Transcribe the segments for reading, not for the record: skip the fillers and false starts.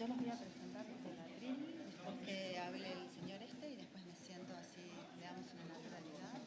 Yo los voy a presentar desde la atril, después que hable el señor y después me siento así, le damos una naturalidad.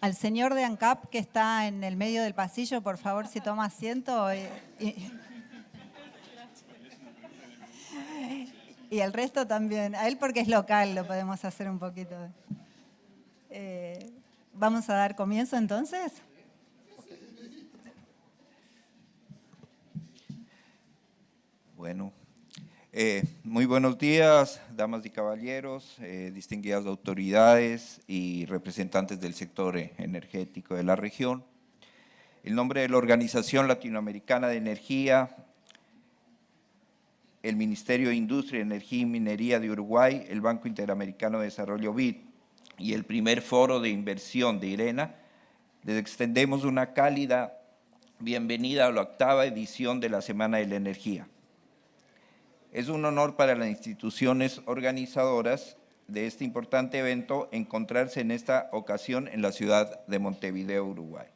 Al señor de ANCAP que está en el medio del pasillo, por favor, si toma asiento. Y el resto también. A él porque es local, lo podemos hacer un poquito. ¿Vamos a dar comienzo entonces? Bueno, muy buenos días, damas y caballeros, distinguidas autoridades y representantes del sector energético de la región. En nombre de la Organización Latinoamericana de Energía, el Ministerio de Industria, Energía y Minería de Uruguay, el Banco Interamericano de Desarrollo BID y el primer Foro de Inversión de IRENA, les extendemos una cálida bienvenida a la 8ª edición de la Semana de la Energía. Es un honor para las instituciones organizadoras de este importante evento encontrarse en esta ocasión en la ciudad de Montevideo, Uruguay.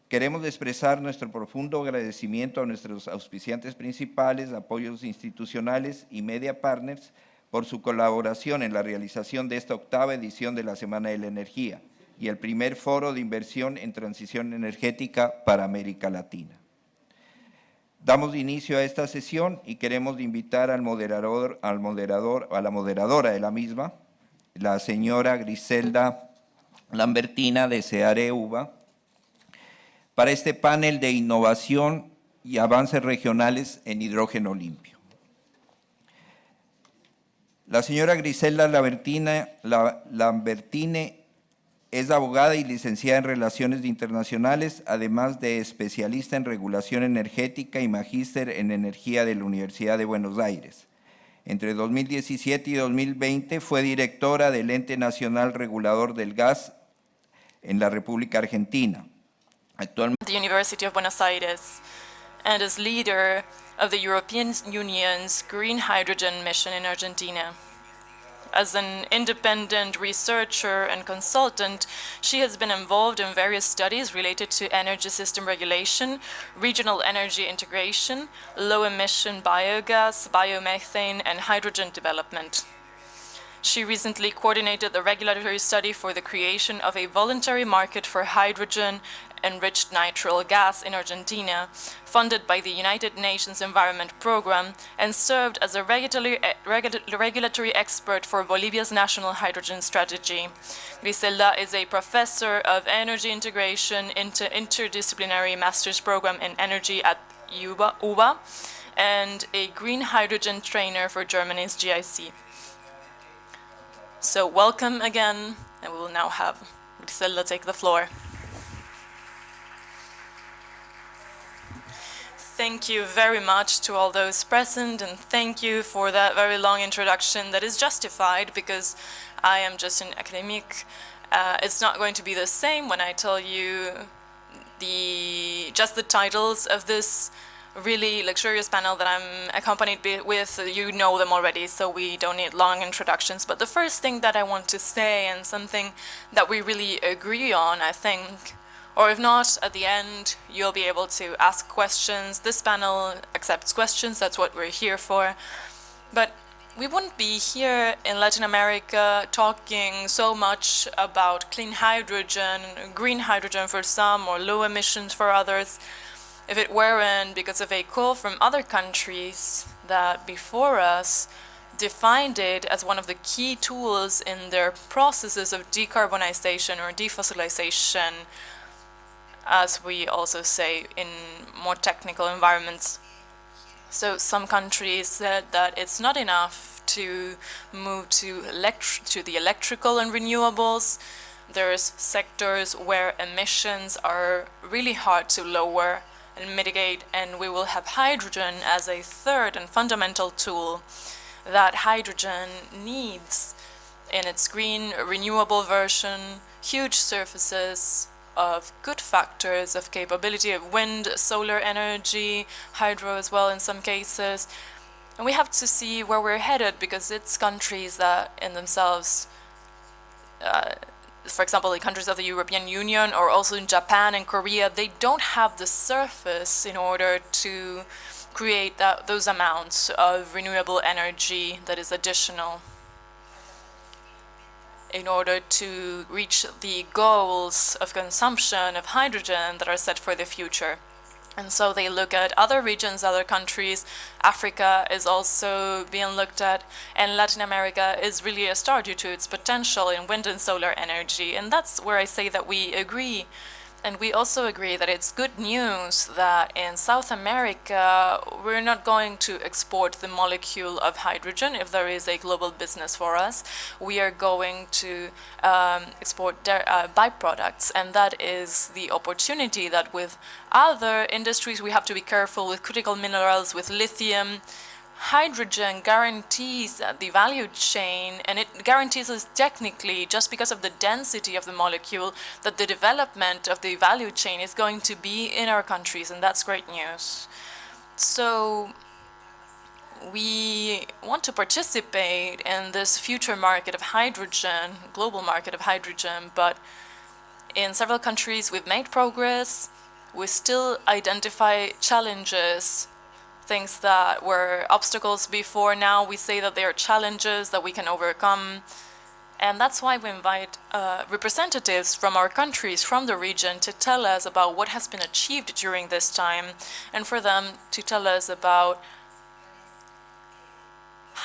Queremos expresar nuestro profundo agradecimiento a nuestros auspiciantes principales, apoyos institucionales y media partners por su colaboración en la realización de esta 8ª edición de la Semana de la Energía y el primer foro de inversión en transición energética para América Latina. Damos inicio a esta sesión y queremos invitar a la moderadora de la misma, la señora Griselda Lambertina de SEARE-UBA, para este panel de innovación y avances regionales en hidrógeno limpio. La señora Griselda Lambertine es abogada y licenciada en Relaciones Internacionales, además de especialista en regulación energética y magíster en energía de la Universidad de Buenos Aires. Entre 2017 y 2020 fue directora del Ente Nacional Regulador del Gas en la República Argentina. Actualmente, the University of Buenos Aires, and is leader of the European Union's green hydrogen mission in Argentina. As an independent researcher and consultant, she has been involved in various studies related to energy system regulation, regional energy integration, low-emission biogas, biomethane, and hydrogen development. She recently coordinated the regulatory study for the creation of a voluntary market for hydrogen-enriched natural gas in Argentina, funded by the United Nations Environment Programme, and served as a regulatory expert for Bolivia's national hydrogen strategy. Griselda is a professor of energy integration interdisciplinary master's program in energy at UBA, and a green hydrogen trainer for Germany's GIC. So welcome again, and we will now have Griselda take the floor. Thank you very much to all those present, and thank you for that very long introduction that is justified because I am just an academic. It's not going to be the same when I tell you just the titles of this really luxurious panel that I'm accompanied with. You know them already, so we don't need long introductions. But the first thing that I want to say, and something that we really agree on, I think, or if not, at the end, you'll be able to ask questions. This panel accepts questions, that's what we're here for. But we wouldn't be here in Latin America talking so much about clean hydrogen, green hydrogen for some, or low emissions for others, if it weren't because of a call from other countries that before us defined it as one of the key tools in their processes of decarbonization or defossilization, as we also say in more technical environments. So some countries said that it's not enough to move to the electrical and renewables. There's sectors where emissions are really hard to lower and mitigate, and we will have hydrogen as a third and fundamental tool that hydrogen needs in its green, renewable version, huge surfaces of good factors of capability of wind, solar energy, hydro as well in some cases. And we have to see where we're headed, because it's countries that in themselves, for example, the countries of the European Union or also in Japan and Korea, they don't have the surface in order to create those amounts of renewable energy that is additional in order to reach the goals of consumption of hydrogen that are set for the future. And so they look at other regions, other countries. Africa is also being looked at, and Latin America is really a star due to its potential in wind and solar energy. And that's where I say that we agree. And we also agree that it's good news that in South America, we're not going to export the molecule of hydrogen if there is a global business for us. We are going to export byproducts, and that is the opportunity that with other industries we have to be careful with critical minerals, with lithium. Hydrogen guarantees the value chain, and it guarantees us technically, just because of the density of the molecule, that the development of the value chain is going to be in our countries, and that's great news. So we want to participate in this future market of hydrogen, global market of hydrogen, but in several countries we've made progress. We still identify challenges, things that were obstacles before. Now we say that they are challenges that we can overcome. And that's why we invite representatives from our countries, from the region, to tell us about what has been achieved during this time, and for them to tell us about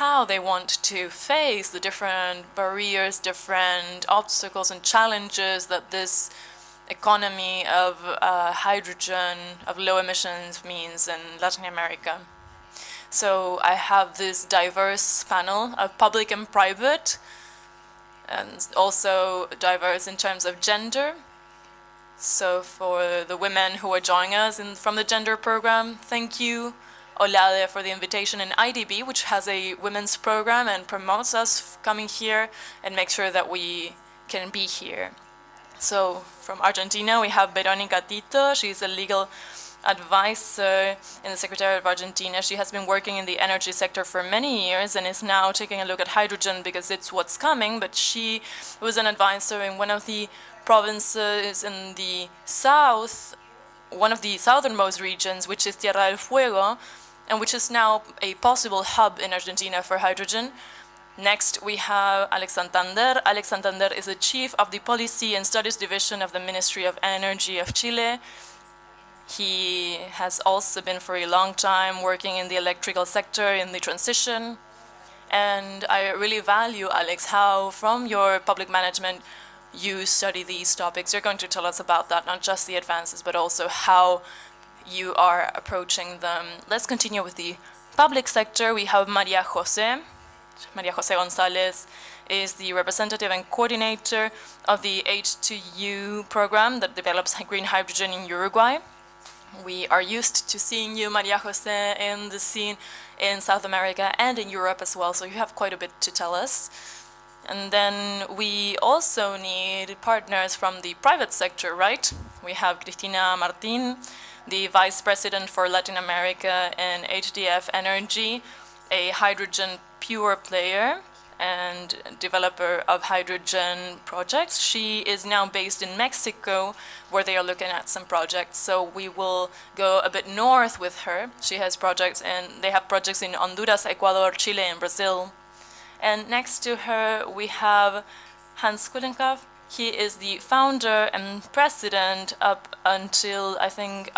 how they want to face the different barriers, different obstacles and challenges that this economy of hydrogen, of low emissions means in Latin America. So I have this diverse panel of public and private, and also diverse in terms of gender. So for the women who are joining us from the gender program, thank you, Olade, for the invitation, and IDB, which has a women's program and promotes us coming here and make sure that we can be here. So from Argentina, we have Veronica Tito. She's a legal advisor in the Secretariat of Argentina. She has been working in the energy sector for many years and is now taking a look at hydrogen because it's what's coming, but she was an advisor in one of the provinces in the south, one of the southernmost regions, which is Tierra del Fuego, and which is now a possible hub in Argentina for hydrogen. Next, we have Alex Santander. Alex Santander is the chief of the Policy and Studies Division of the Ministry of Energy of Chile. He has also been for a long time working in the electrical sector in the transition. And I really value, Alex, how from your public management you study these topics. You're going to tell us about that, not just the advances, but also how you are approaching them. Let's continue with the public sector. We have Maria Jose. Maria Jose Gonzalez is the representative and coordinator of the H2U program that develops green hydrogen in Uruguay. We are used to seeing you, Maria Jose, in the scene in South America and in Europe as well, so you have quite a bit to tell us. And then we also need partners from the private sector, right? We have Cristina Martin, the Vice President for Latin America in HDF Energy, a hydrogen pure player and developer of hydrogen projects. She is now based in Mexico, where they are looking at some projects. So we will go a bit north with her. She has projects, and they have projects in Honduras, Ecuador, Chile, and Brazil. And next to her, we have Hans Kulenkopf. He is the founder and president up until, I think,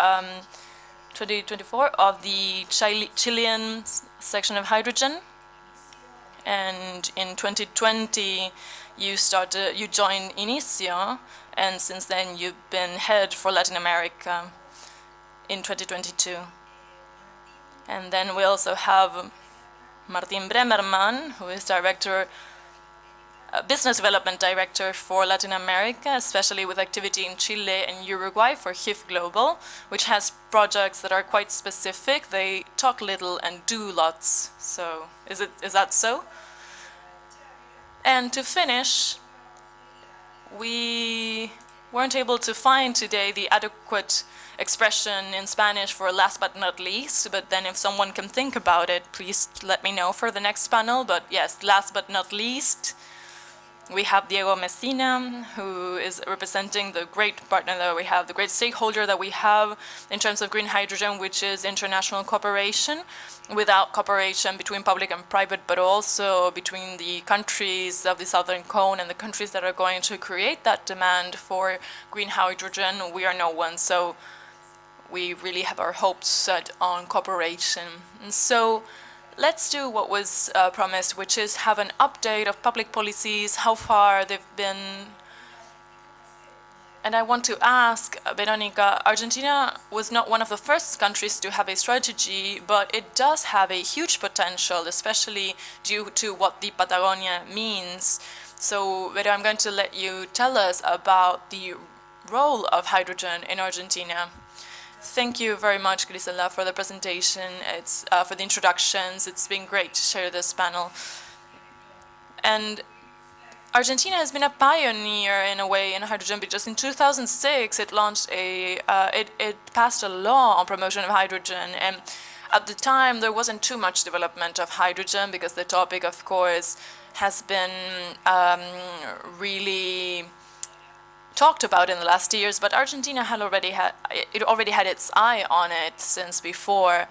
2024 of the Chilean section of hydrogen. And in 2020, you joined Innovación, and since then you've been head for Latin America in 2022. And then we also have Martin Bremerman, who is Business Development Director for Latin America, especially with activity in Chile and Uruguay for HIF Global, which has projects that are quite specific. They talk little and do lots. So is that so? And to finish, we weren't able to find today the adequate expression in Spanish for last but not least, but then if someone can think about it, please let me know for the next panel. But yes, last but not least, we have Diego Messina, who is representing the great partner that we have, the great stakeholder that we have in terms of green hydrogen, which is international cooperation, without cooperation between public and private, but also between the countries of the Southern Cone and the countries that are going to create that demand for green hydrogen. We are no one, so we really have our hopes set on cooperation. And so let's do what was promised, which is have an update of public policies, how far they've been. And I want to ask, Veronica, Argentina was not one of the first countries to have a strategy, but it does have a huge potential, especially due to what the Patagonia means. So, Vera, I'm going to let you tell us about the role of hydrogen in Argentina. Thank you very much, Grisela, for the presentation. It's for the introductions. It's been great to share this panel. And Argentina has been a pioneer in a way in hydrogen because in 2006 it launched it passed a law on promotion of hydrogen, and at the time there wasn't too much development of hydrogen because the topic, of course, has been really talked about in the last years, but Argentina had already had its eye on it since before.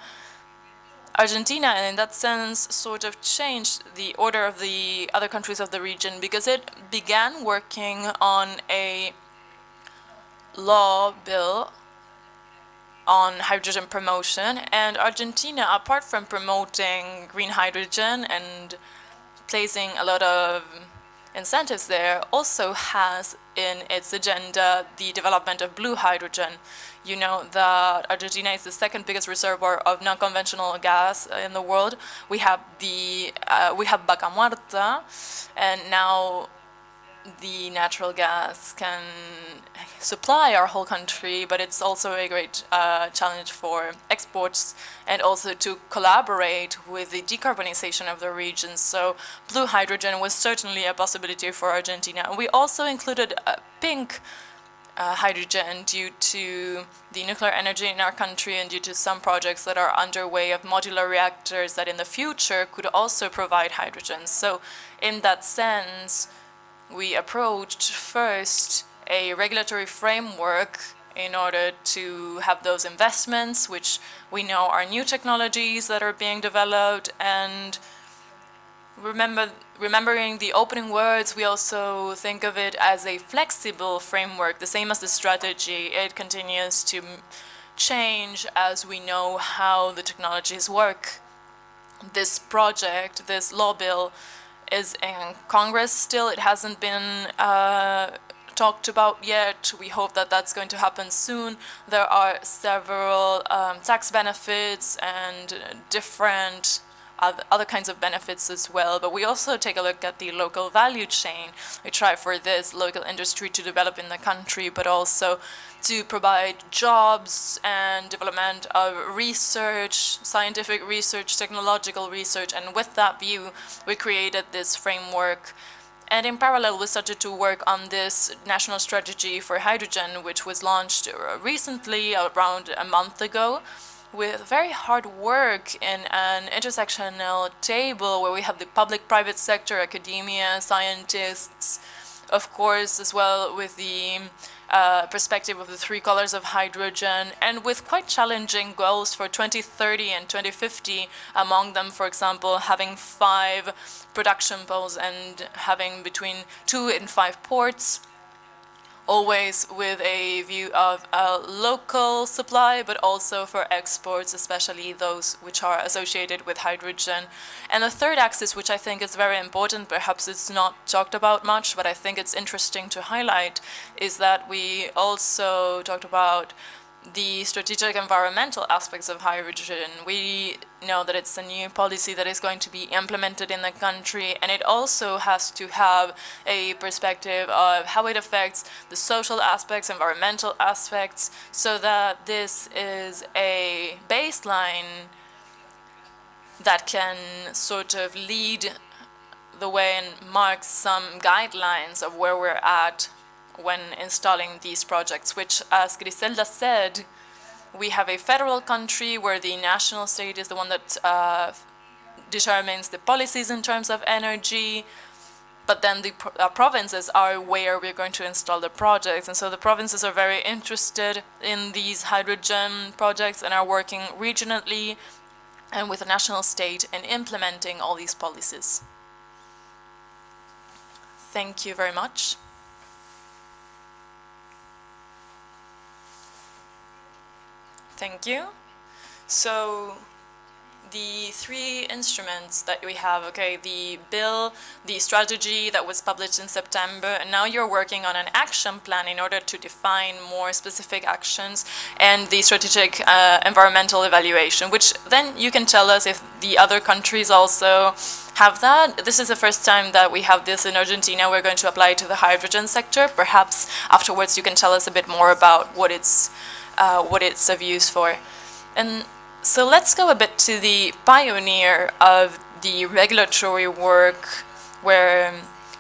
Argentina, in that sense, sort of changed the order of the other countries of the region because it began working on a law bill on hydrogen promotion, and Argentina, apart from promoting green hydrogen and placing a lot of incentives there, also has in its agenda the development of blue hydrogen. You know that Argentina is the second biggest reservoir of non-conventional gas in the world. We have Vaca Muerta, and now the natural gas can supply our whole country, but it's also a great challenge for exports and also to collaborate with the decarbonization of the region. So blue hydrogen was certainly a possibility for Argentina. We also included pink hydrogen due to the nuclear energy in our country and due to some projects that are underway of modular reactors that in the future could also provide hydrogen. So in that sense, we approached first a regulatory framework in order to have those investments, which we know are new technologies that are being developed. And remembering the opening words, we also think of it as a flexible framework, the same as the strategy. It continues to change as we know how the technologies work. This project, this law bill, is in Congress still. It hasn't been talked about yet. We hope that that's going to happen soon. There are several tax benefits and different other kinds of benefits as well, but we also take a look at the local value chain. We try for this local industry to develop in the country, but also to provide jobs and development of research, scientific research, technological research, and with that view, we created this framework. And in parallel, we started to work on this national strategy for hydrogen, which was launched recently, around a month ago, with very hard work in an intersectional table where we have the public, private sector, academia, scientists, of course, as well with the perspective of the three colors of hydrogen, and with quite challenging goals for 2030 and 2050, among them, for example, having 5 production poles and having between 2 and 5 ports. always with a view of a local supply, but also for exports, especially those which are associated with hydrogen. And the third axis, which I think is very important, perhaps it's not talked about much, but I think it's interesting to highlight, is that we also talked about the strategic environmental aspects of hydrogen. We know that it's a new policy that is going to be implemented in the country, and it also has to have a perspective of how it affects the social aspects, environmental aspects, so that this is a baseline that can sort of lead the way and mark some guidelines of where we're at when installing these projects, which, as Griselda said, we have a federal country where the national state is the one that determines the policies in terms of energy, but then the provinces are where we're going to install the projects. And so the provinces are very interested in these hydrogen projects and are working regionally and with the national state in implementing all these policies. Thank you very much. Thank you. So the three instruments that we have, okay, the bill, the strategy that was published in September, and now you're working on an action plan in order to define more specific actions, and the strategic environmental evaluation, which then you can tell us if the other countries also have that. This is the first time that we have this in Argentina. We're going to apply it to the hydrogen sector. Perhaps afterwards you can tell us a bit more about what it's of use for. And so let's go a bit to the pioneer of the regulatory work where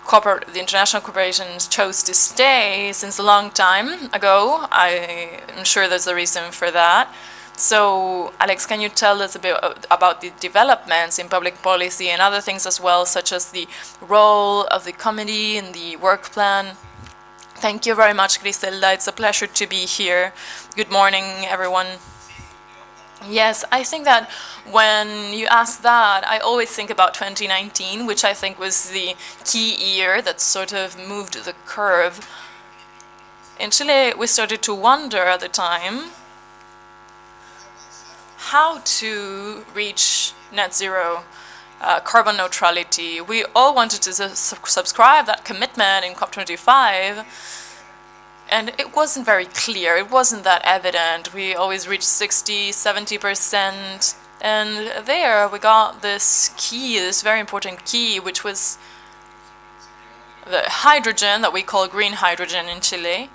the international corporations chose to stay since a long time ago. I'm sure there's a reason for that. So, Alex, can you tell us a bit about the developments in public policy and other things as well, such as the role of the committee and the work plan? Thank you very much, Griselda. It's a pleasure to be here. Good morning, everyone. Yes, I think that when you ask that, I always think about 2019, which I think was the key year that sort of moved the curve. In Chile, we started to wonder at the time how to reach net zero carbon neutrality. We all wanted to subscribe that commitment in COP25, and it wasn't very clear. It wasn't that evident. We always reached 60, 70%, and there we got this key, this very important key, which was the hydrogen that we call green hydrogen in Chile,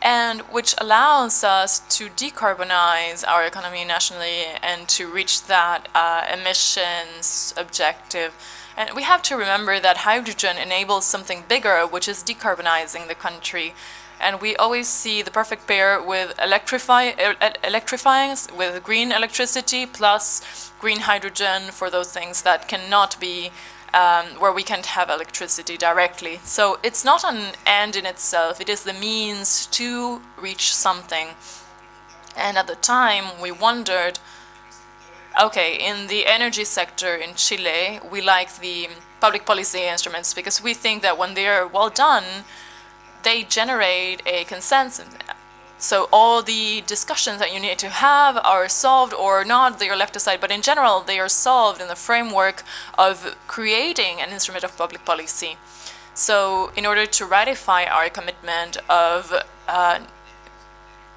and which allows us to decarbonize our economy nationally and to reach that emissions objective. And we have to remember that hydrogen enables something bigger, which is decarbonizing the country. And we always see the perfect pair with electrifying with green electricity plus green hydrogen for those things that cannot be where we can't have electricity directly. So it's not an end in itself, it is the means to reach something. And at the time we wondered, okay, in the energy sector in Chile, we like the public policy instruments because we think that when they are well done, they generate a consensus. So all the discussions that you need to have are solved or not, they are left aside, but in general they are solved in the framework of creating an instrument of public policy. So in order to ratify our commitment of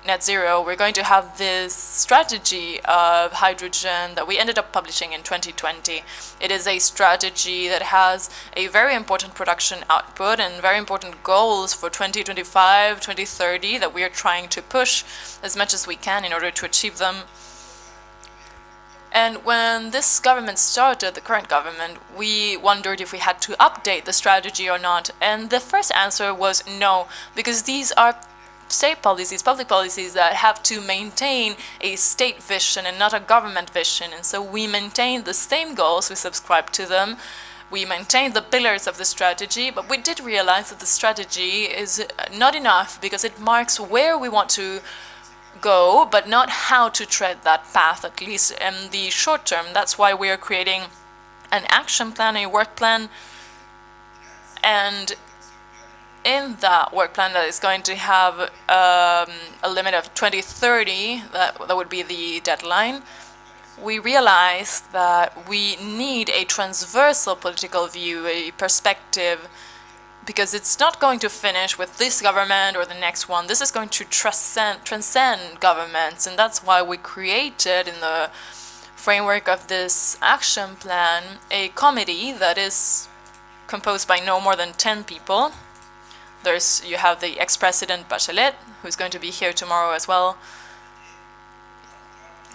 net zero, we're going to have this strategy of hydrogen that we ended up publishing in 2020. It is a strategy that has a very important production output and very important goals for 2025, 2030 that we are trying to push as much as we can in order to achieve them. And when this government started, the current government, we wondered if we had to update the strategy or not. And the first answer was no, because these are state policies, public policies that have to maintain a state vision and not a government vision. And so we maintain the same goals, we subscribe to them, we maintain the pillars of the strategy, but we did realize that the strategy is not enough because it marks where we want to go, but not how to tread that path, at least in the short term. That's why we are creating an action plan, a work plan, and in that work plan that is going to have a limit of 2030, that would be the deadline, we realized that we need a transversal political view, a perspective, because it's not going to finish with this government or the next one. This is going to transcend governments, and that's why we created, in the framework of this action plan, a committee that is composed by no more than 10 people. You have the ex-president Bachelet, who's going to be here tomorrow as well.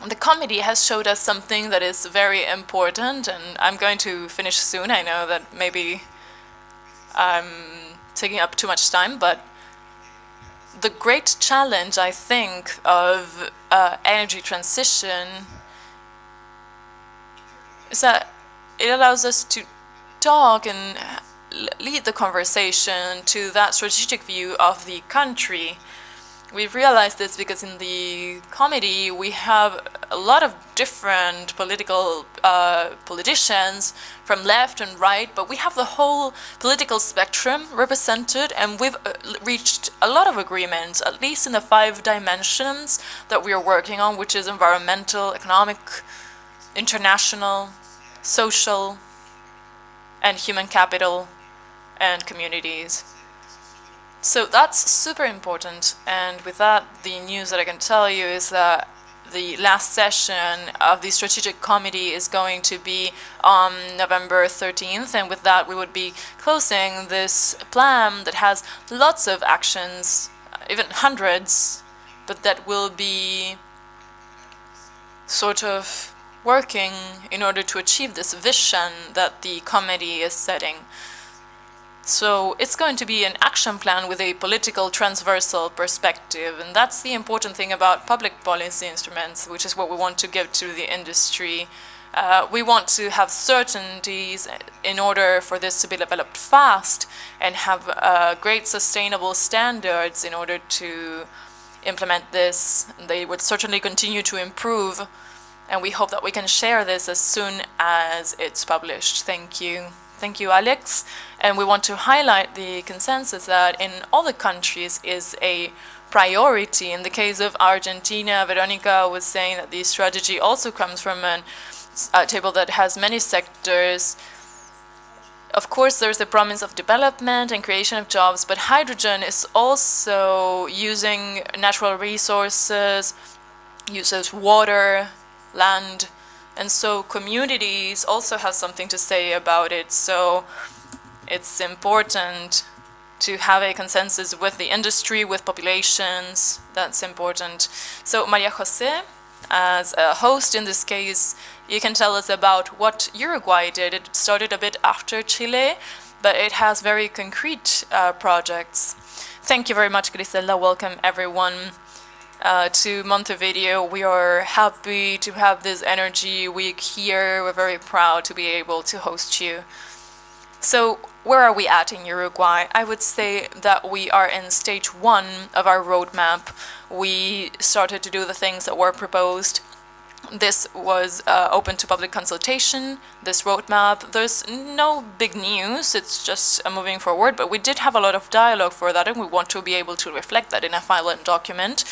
The committee has showed us something that is very important, and I'm going to finish soon. I know that maybe I'm taking up too much time, but the great challenge, I think, of energy transition is that it allows us to talk and lead the conversation to that strategic view of the country. We've realized this because in the committee we have a lot of different politicians from left and right, but we have the whole political spectrum represented, and we've reached a lot of agreements, at least in the 5 dimensions that we are working on, which is environmental, economic, international, social, and human capital, and communities. So that's super important, and with that, the news that I can tell you is that the last session of the strategic committee is going to be on November 13th, and with that we would be closing this plan that has lots of actions, even hundreds, but that will be sort of working in order to achieve this vision that the committee is setting. So it's going to be an action plan with a political transversal perspective, and that's the important thing about public policy instruments, which is what we want to give to the industry. We want to have certainties in order for this to be developed fast and have great sustainable standards in order to implement this. They would certainly continue to improve, and we hope that we can share this as soon as it's published. Thank you. Thank you, Alex. And we want to highlight the consensus that in all the countries is a priority. In the case of Argentina, Veronica was saying that the strategy also comes from a table that has many sectors. Of course, there's the promise of development and creation of jobs, but hydrogen is also using natural resources, uses water, land, and so communities also have something to say about it. So it's important to have a consensus with the industry, with populations. That's important. So Maria Jose, as a host in this case, you can tell us about what Uruguay did. It started a bit after Chile, but it has very concrete projects. Thank you very much, Griselda. Welcome everyone to Montevideo. We are happy to have this energy week here. We're very proud to be able to host you. So where are we at in Uruguay? I would say that we are in stage 1 of our roadmap. We started to do the things that were proposed. This was open to public consultation, this roadmap. There's no big news, it's just moving forward, but we did have a lot of dialogue for that, and we want to be able to reflect that in a file and document.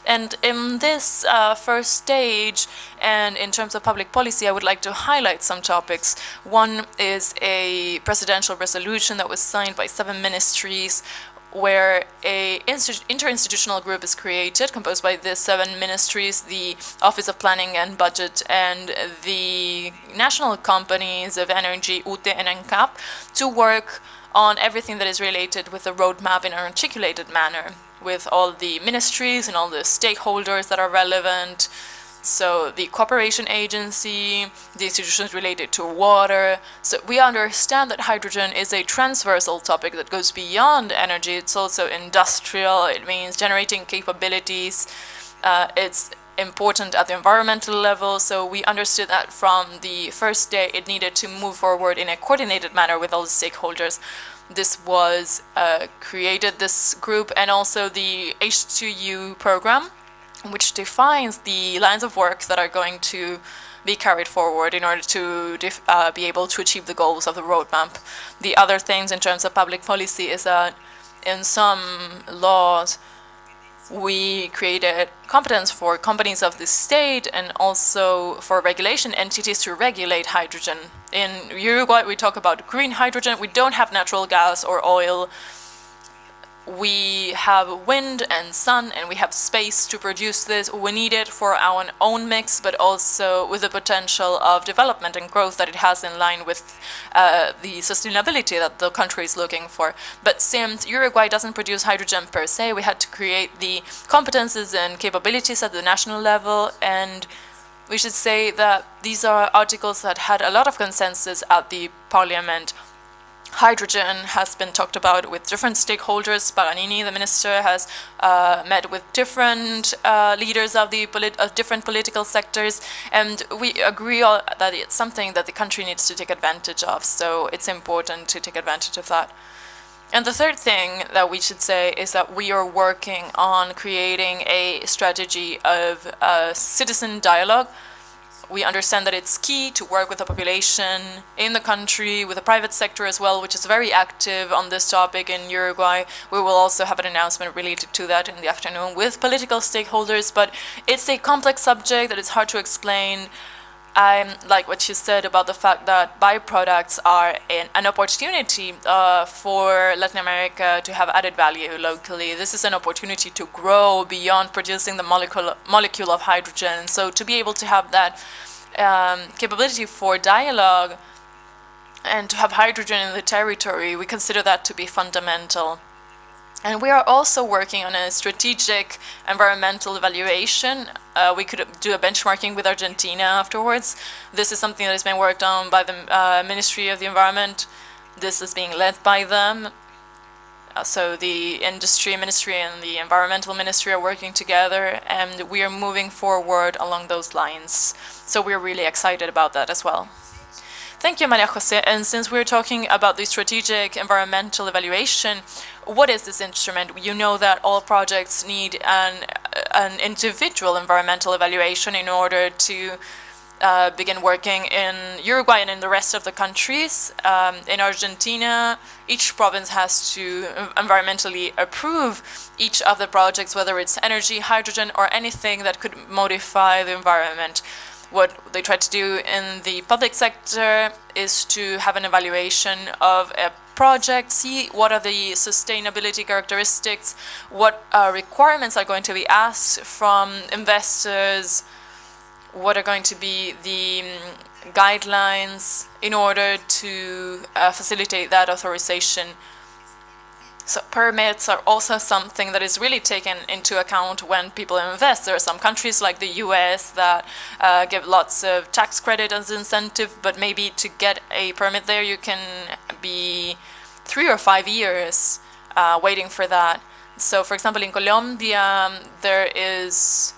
And in this first stage, and in terms of public policy, I would like to highlight some topics. One is a presidential resolution that was signed by 7 ministries, where a interinstitutional group is created, composed by the 7 ministries, the Office of Planning and Budget, and the national companies of energy, UTE and ENCAP, to work on everything that is related with the roadmap in an articulated manner, with all the ministries and all the stakeholders that are relevant. So the cooperation agency, the institutions related to water. So we understand that hydrogen is a transversal topic that goes beyond energy. It's also industrial. It means generating capabilities. It's important at the environmental level. So we understood that from the first day it needed to move forward in a coordinated manner with all the stakeholders. This was created, this group, and also the H2U program, which defines the lines of work that are going to be carried forward in order to be able to achieve the goals of the roadmap. The other things in terms of public policy is that in some laws, we created competence for companies of the state and also for regulation entities to regulate hydrogen. In Uruguay, we talk about green hydrogen. We don't have natural gas or oil. We have wind and sun, and we have space to produce this. We need it for our own mix, but also with the potential of development and growth that it has in line with the sustainability that the country is looking for. But since Uruguay doesn't produce hydrogen per se, we had to create the competences and capabilities at the national level, and we should say that these are articles that had a lot of consensus at the parliament. Hydrogen has been talked about with different stakeholders. Paganini, the minister, has met with different leaders of the different political sectors, and we agree that it's something that the country needs to take advantage of, so it's important to take advantage of that. And the third thing that we should say is that we are working on creating a strategy of citizen dialogue. We understand that it's key to work with the population in the country, with the private sector as well, which is very active on this topic in Uruguay. We will also have an announcement related to that in the afternoon with political stakeholders, but it's a complex subject that is hard to explain. I like what you said about the fact that byproducts are an opportunity for Latin America to have added value locally. This is an opportunity to grow beyond producing the molecule of hydrogen. So to be able to have that capability for dialogue and to have hydrogen in the territory, we consider that to be fundamental. And we are also working on a strategic environmental evaluation. We could do a benchmarking with Argentina afterwards. This is something that has been worked on by the Ministry of the Environment. This is being led by them. So the Industry Ministry and the Environmental Ministry are working together, and we are moving forward along those lines. So we're really excited about that as well. Thank you, Maria Jose. And since we're talking about the strategic environmental evaluation, what is this instrument? You know that all projects need an individual environmental evaluation in order to begin working in Uruguay and in the rest of the countries. In Argentina, each province has to environmentally approve each of the projects, whether it's energy, hydrogen, or anything that could modify the environment. What they try to do in the public sector is to have an evaluation of a project, see what are the sustainability characteristics, what requirements are going to be asked from investors, what are going to be the guidelines in order to facilitate that authorization. So permits are also something that is really taken into account when people invest. There are some countries like the US that give lots of tax credit as incentive, but maybe to get a permit there you can be 3 or 5 years waiting for that. So for example, in Colombia, there is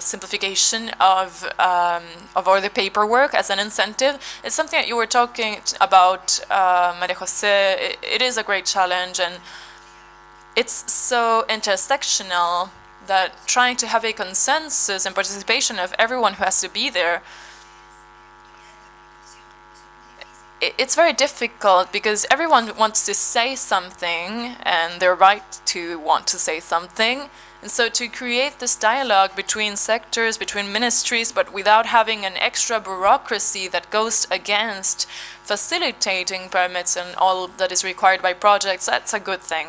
simplification of all the paperwork as an incentive. It's something that you were talking about, Maria Jose. It is a great challenge, and it's so intersectional that trying to have a consensus and participation of everyone who has to be there, it's very difficult because everyone wants to say something and they're right to want to say something. And so to create this dialogue between sectors, between ministries, but without having an extra bureaucracy that goes against facilitating permits and all that is required by projects, that's a good thing.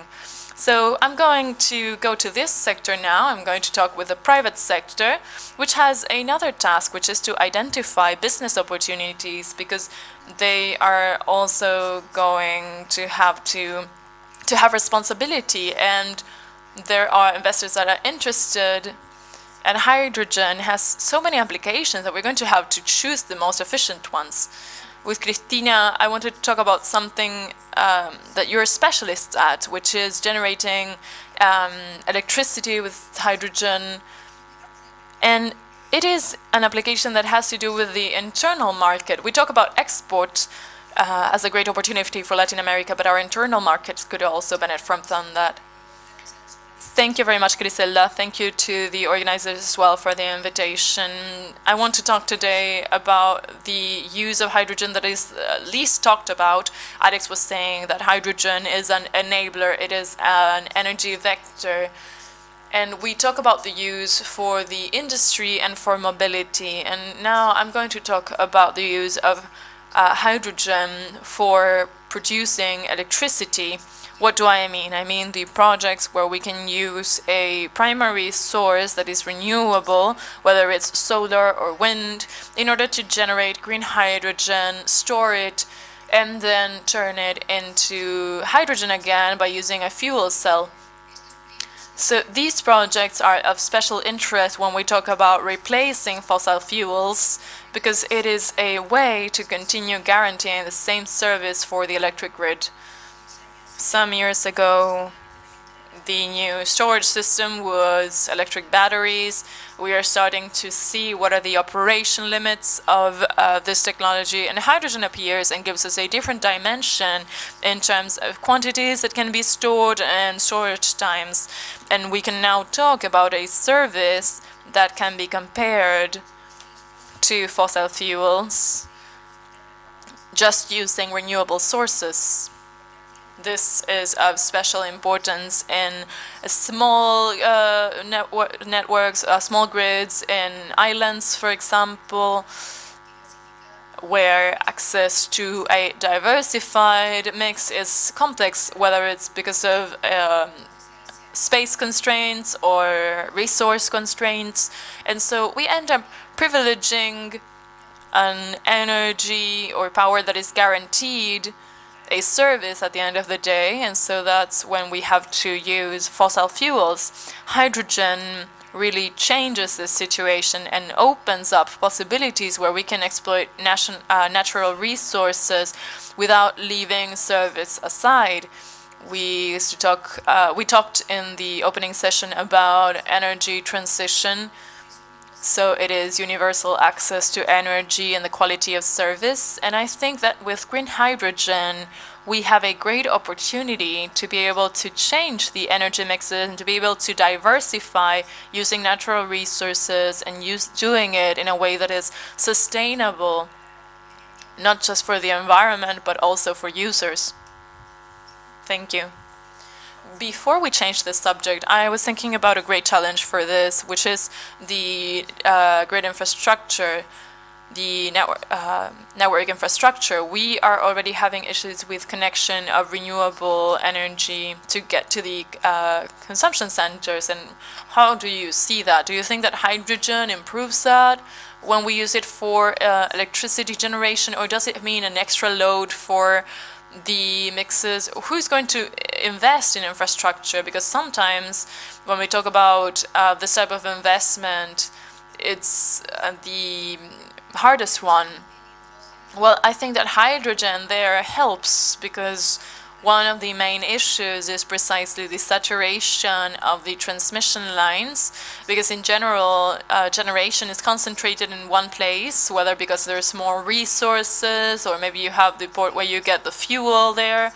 So I'm going to go to this sector now. I'm going to talk with the private sector, which has another task, which is to identify business opportunities, because they are also going to have responsibility, and there are investors that are interested, and hydrogen has so many applications that we're going to have to choose the most efficient ones. With Cristina, I wanted to talk about something that you're specialists at, which is generating electricity with hydrogen. And it is an application that has to do with the internal market. We talk about export as a great opportunity for Latin America, but our internal markets could also benefit from that. Thank you very much, Griselda. Thank you to the organizers as well for the invitation. I want to talk today about the use of hydrogen that is least talked about. Alex was saying that hydrogen is an enabler, it is an energy vector. And we talk about the use for the industry and for mobility. And now I'm going to talk about the use of hydrogen for producing electricity. What do I mean? I mean the projects where we can use a primary source that is renewable, whether it's solar or wind, in order to generate green hydrogen, store it, and then turn it into hydrogen again by using a fuel cell. So these projects are of special interest when we talk about replacing fossil fuels, because it is a way to continue guaranteeing the same service for the electric grid. Some years ago, the new storage system was electric batteries. We are starting to see what are the operation limits of this technology, and hydrogen appears and gives us a different dimension in terms of quantities that can be stored and storage times. And we can now talk about a service that can be compared to fossil fuels just using renewable sources. This is of special importance in small networks, small grids in islands, for example, where access to a diversified mix is complex, whether it's because of space constraints or resource constraints. And so we end up privileging an energy or power that is guaranteed a service at the end of the day, and so that's when we have to use fossil fuels. Hydrogen really changes this situation and opens up possibilities where we can exploit natural resources without leaving service aside. We talked in the opening session about energy transition. So it is universal access to energy and the quality of service. And I think that with green hydrogen, we have a great opportunity to be able to change the energy mixes and to be able to diversify using natural resources and doing it in a way that is sustainable, not just for the environment, but also for users. Thank you. Before we change this subject, I was thinking about a great challenge for this, which is the grid infrastructure, the network infrastructure. We are already having issues with connection of renewable energy to get to the consumption centers. And how do you see that? Do you think that hydrogen improves that when we use it for electricity generation, or does it mean an extra load for the mixes? Who's going to invest in infrastructure? Because sometimes when we talk about this type of investment, it's the hardest one. Well, I think that hydrogen there helps, because one of the main issues is precisely the saturation of the transmission lines, because in general, generation is concentrated in one place, whether because there's more resources or maybe you have the port where you get the fuel there.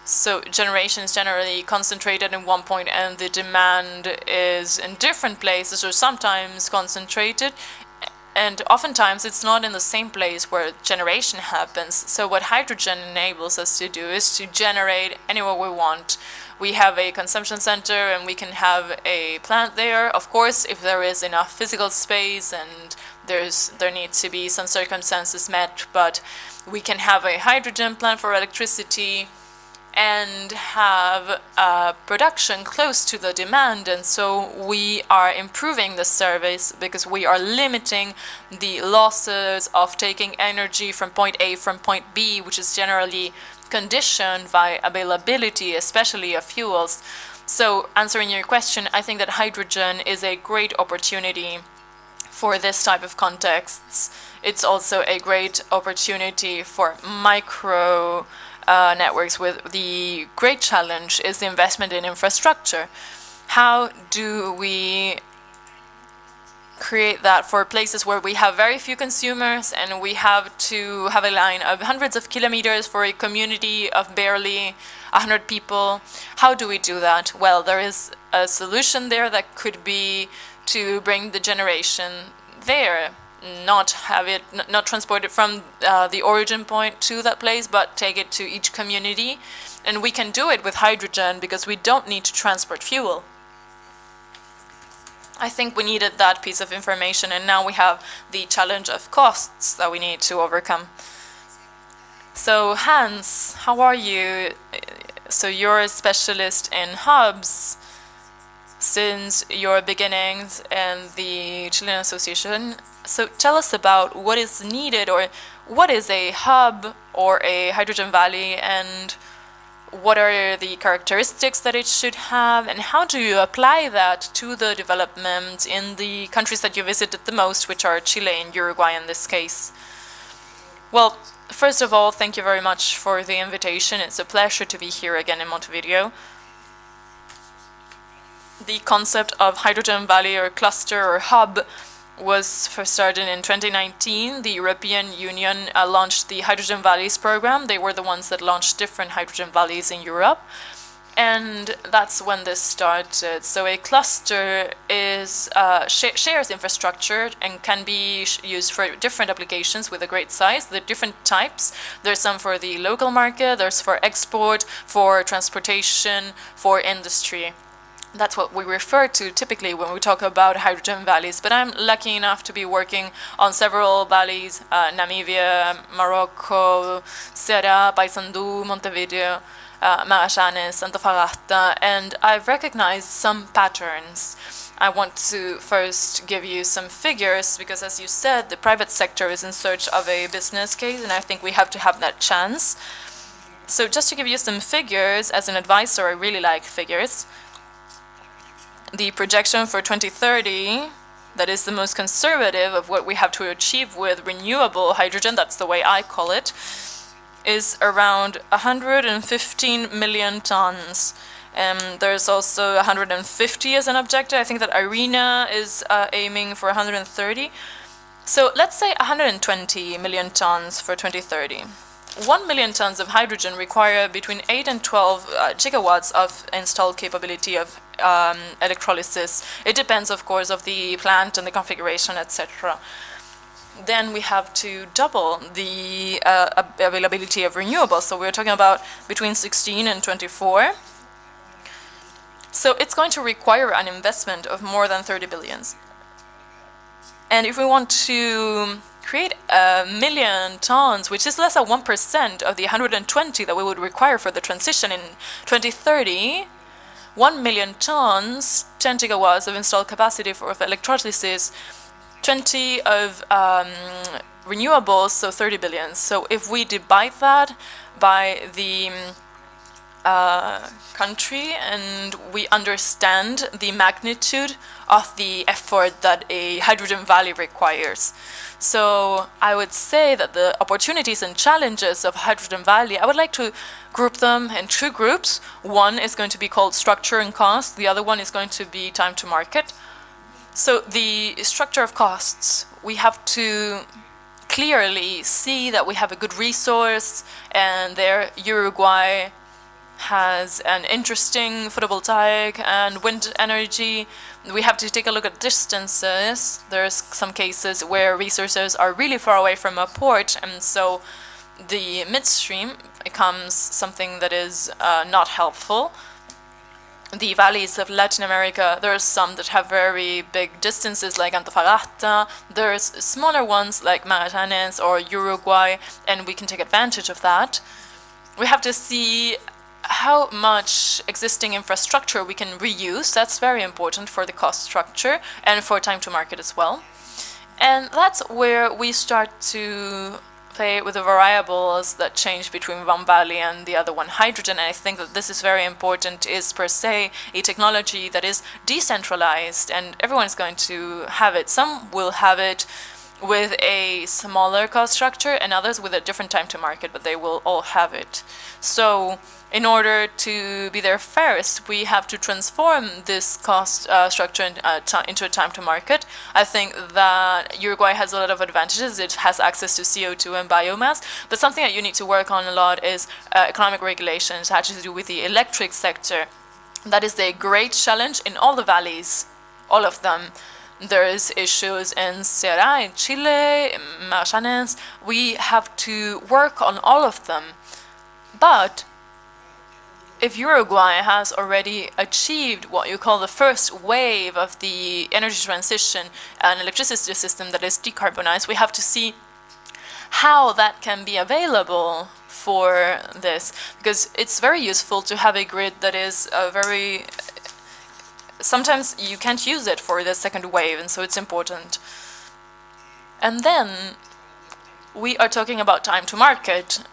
So generation is generally concentrated in one point and the demand is in different places, or sometimes concentrated. And oftentimes it's not in the same place where generation happens. So what hydrogen enables us to do is to generate anywhere we want. We have a consumption center and we can have a plant there. Of course, if there is enough physical space and there needs to be some circumstances met, but we can have a hydrogen plant for electricity and have production close to the demand. And so we are improving the service because we are limiting the losses of taking energy from point A from point B, which is generally conditioned by availability, especially of fuels. So answering your question, I think that hydrogen is a great opportunity for this type of contexts. It's also a great opportunity for micro networks. With the great challenge is the investment in infrastructure. How do we create that for places where we have very few consumers and we have to have a line of hundreds of kilometers for a community of barely 100 people. How do we do that? Well, there is a solution there that could be to bring the generation there, not transport it from the origin point to that place, but take it to each community. And we can do it with hydrogen because we don't need to transport fuel. I think we needed that piece of information, and now we have the challenge of costs that we need to overcome. So Hans, how are you? So you're a specialist in hubs since your beginnings in the Chilean Association. So tell us about what is needed, or what is a hub or a hydrogen valley, and what are the characteristics that it should have, and how do you apply that to the development in the countries that you visited the most, which are Chile and Uruguay in this case? Well, first of all, thank you very much for the invitation. It's a pleasure to be here again in Montevideo. The concept of hydrogen valley or cluster or hub was first started in 2019. The European Union launched the Hydrogen Valleys program. They were the ones that launched different hydrogen valleys in Europe. And that's when this started. So a cluster is shares infrastructure and can be used for different applications with a great size. There are different types. There's some for the local market, there's for export, for transportation, for industry. That's what we refer to typically when we talk about hydrogen valleys. But I'm lucky enough to be working on several valleys, Namibia, Morocco, Ceará, Paysandú, Montevideo, Magallanes, Antofagasta, and I've recognized some patterns. I want to first give you some figures because, as you said, the private sector is in search of a business case, and I think we have to have that chance. So just to give you some figures, as an advisor, I really like figures. The projection for 2030, that is the most conservative of what we have to achieve with renewable hydrogen, that's the way I call it, is around 115 million tons. There's also 150 as an objective. I think that IRENA is aiming for 130. So let's say 120 million tons for 2030. 1 million tons of hydrogen require between 8 and 12 gigawatts of installed capability of electrolysis. It depends, of course, of the plant and the configuration, etc. Then we have to double the availability of renewables. So we're talking about between 16 and 24. So it's going to require an investment of more than 30 billions. And if we want to create 1 million tons, which is less than 1% of the 120 that we would require for the transition in 2030, 1 million tons, 10 gigawatts of installed capacity of electrolysis, 20 of renewables, so 30 billion. So if we divide that by the country and we understand the magnitude of the effort that a hydrogen valley requires. So I would say that the opportunities and challenges of hydrogen valley, I would like to group them in two groups. One is going to be called structure and cost. The other one is going to be time to market. So the structure of costs, we have to clearly see that we have a good resource, and there Uruguay has an interesting photovoltaic and wind energy. We have to take a look at distances. There's some cases where resources are really far away from a port, and so the midstream becomes something that is not helpful. The valleys of Latin America, there are some that have very big distances like Antofagasta. There's smaller ones like Magallanes or Uruguay, and we can take advantage of that. We have to see how much existing infrastructure we can reuse. That's very important for the cost structure and for time to market as well. And that's where we start to play with the variables that change between one valley and the other one. Hydrogen, and I think that this is very important, is per se a technology that is decentralized and everyone's going to have it. Some will have it with a smaller cost structure and others with a different time to market, but they will all have it. So in order to be there first, we have to transform this cost structure into a time to market. I think that Uruguay has a lot of advantages. It has access to CO2 and biomass, but something that you need to work on a lot is economic regulations. It has to do with the electric sector. That is a great challenge in all the valleys, all of them. There's issues in Ceará, in Chile, in Magallanes. We have to work on all of them. But if Uruguay has already achieved what you call the first wave of the energy transition, an electricity system that is decarbonized, we have to see how that can be available for this. Because it's very useful to have a grid that is sometimes you can't use it for the second wave, and so it's important. And then we are talking about time to market.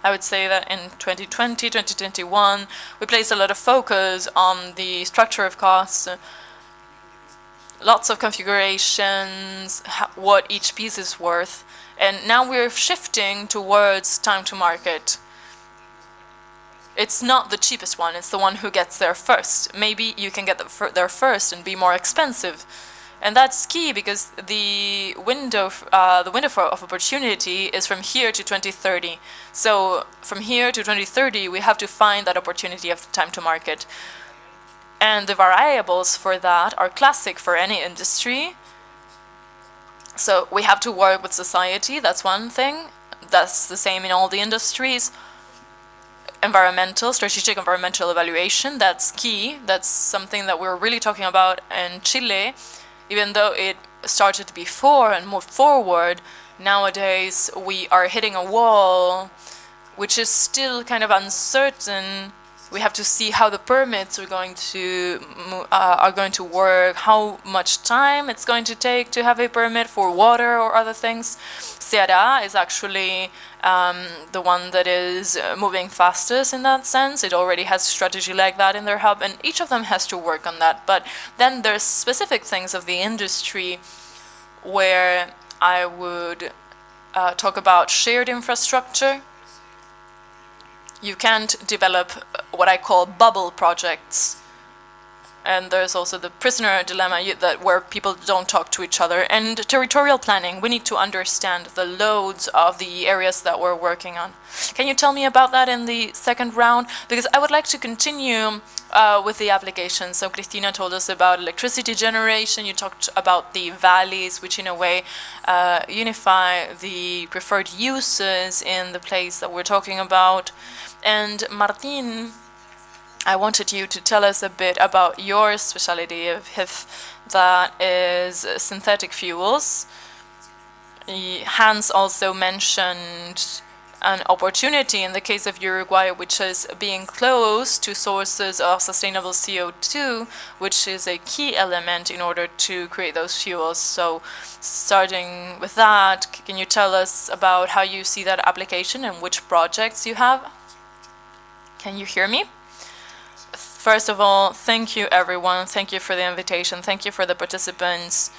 I would say that in 2020, 2021, we placed a lot of focus on the structure of costs, lots of configurations, what each piece is worth, and now we're shifting towards time to market. It's not the cheapest one, it's the one who gets there first. Maybe you can get there first and be more expensive. And that's key because the window of opportunity is from here to 2030. So from here to 2030, we have to find that opportunity of time to market. And the variables for that are classic for any industry. So we have to work with society, that's one thing. That's the same in all the industries. Strategic environmental evaluation, that's key. That's something that we're really talking about in Chile. Even though it started before and moved forward, nowadays we are hitting a wall which is still kind of uncertain. We have to see how the permits are going to work, how much time it's going to take to have a permit for water or other things. Ceará is actually the one that is moving fastest in that sense. It already has a strategy like that in their hub, and each of them has to work on that. But then there's specific things of the industry where I would talk about shared infrastructure. You can't develop what I call bubble projects. And there's also the prisoner dilemma where people don't talk to each other. And territorial planning, we need to understand the loads of the areas that we're working on. Can you tell me about that in the second round? Because I would like to continue with the application. So Cristina told us about electricity generation. You talked about the valleys, which in a way unify the preferred uses in the place that we're talking about. And Martin, I wanted you to tell us a bit about your specialty of HIF, that is synthetic fuels. Hans also mentioned an opportunity in the case of Uruguay, which is being close to sources of sustainable CO2, which is a key element in order to create those fuels. So starting with that, can you tell us about how you see that application and which projects you have? Can you hear me? First of all, thank you everyone. Thank you for the invitation. Thank you for the participants.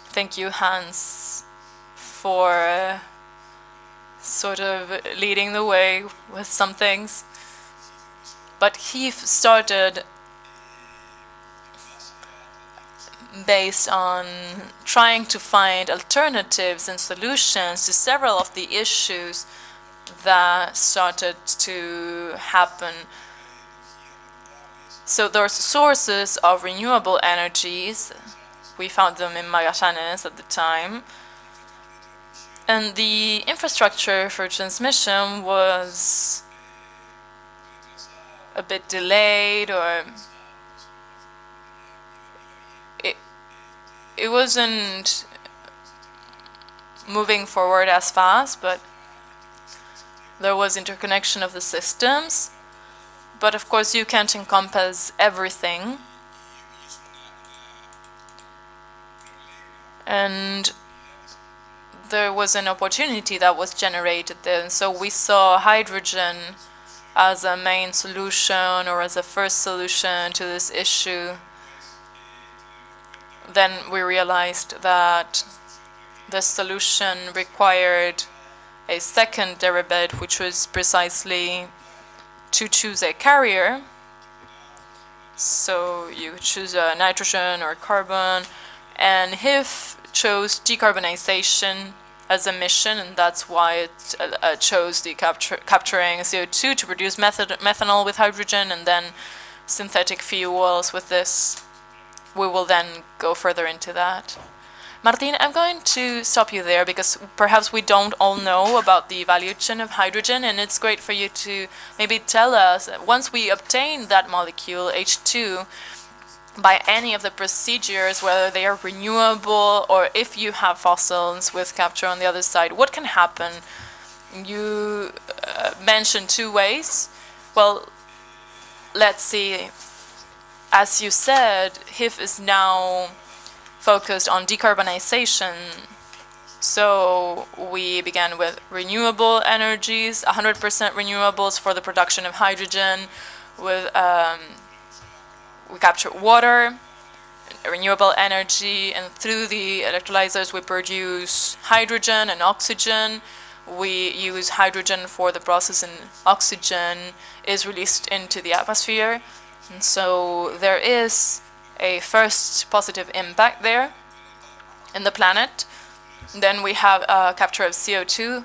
Thank you, Hans, for sort of leading the way with some things. But he started based on trying to find alternatives and solutions to several of the issues that started to happen. So there's sources of renewable energies. We found them in Magallanes at the time. And the infrastructure for transmission was a bit delayed, or it wasn't moving forward as fast, but there was interconnection of the systems. But of course you can't encompass everything. And there was an opportunity that was generated then. So we saw hydrogen as a main solution, or as a first solution to this issue. then we realized that the solution required a second derivate, which was precisely to choose a carrier. So you choose a nitrogen or carbon, and HIF chose decarbonization as a mission, and that's why it chose the capturing CO2 to produce methanol with hydrogen, and then synthetic fuels with this. We will then go further into that. Martin, I'm going to stop you there because perhaps we don't all know about the value chain of hydrogen, and it's great for you to maybe tell us, once we obtain that molecule, H2, by any of the procedures, whether they are renewable or if you have fossils with capture on the other side, what can happen? You mentioned two ways. Well, let's see. As you said, HIF is now focused on decarbonization. So we began with renewable energies, 100% renewables for the production of hydrogen. With we capture water, renewable energy, and through the electrolyzers we produce hydrogen and oxygen. We use hydrogen for the process, and oxygen is released into the atmosphere. And so there is a first positive impact there in the planet. Then we have capture of CO2,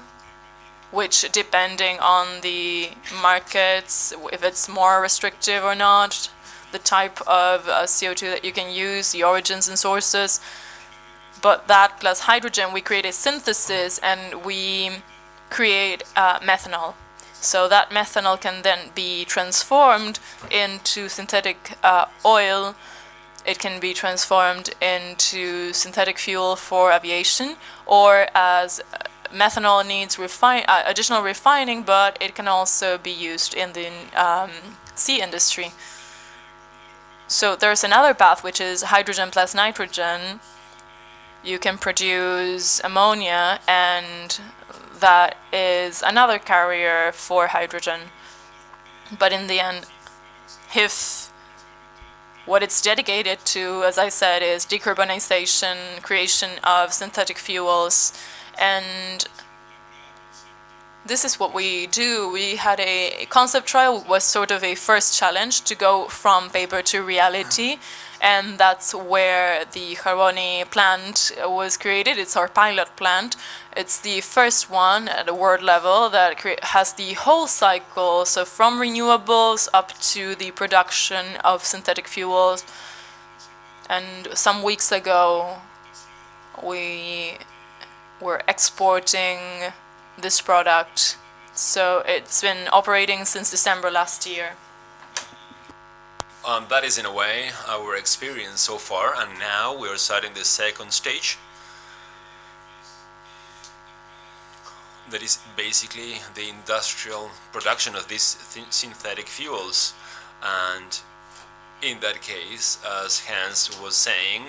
which, depending on the markets, if it's more restrictive or not, the type of CO2 that you can use, the origins and sources. But that plus hydrogen, we create a synthesis and we create methanol. So that methanol can then be transformed into synthetic oil. It can be transformed into synthetic fuel for aviation, or as methanol needs additional refining, but it can also be used in the sea industry. So there's another path, which is hydrogen plus nitrogen. You can produce ammonia, and that is another carrier for hydrogen. But in the end, HIF, what it's dedicated to, as I said, is decarbonization, creation of synthetic fuels, and this is what we do. We had a concept trial, was sort of a first challenge to go from paper to reality, and that's where the Carboni plant was created. It's our pilot plant. It's the first one at a world level that has the whole cycle, so from renewables up to the production of synthetic fuels. And some weeks ago, we were exporting this product. So it's been operating since December last year. That is in a way our experience so far, and now we are starting the second stage. That is basically the industrial production of these synthetic fuels. And in that case, as Hans was saying,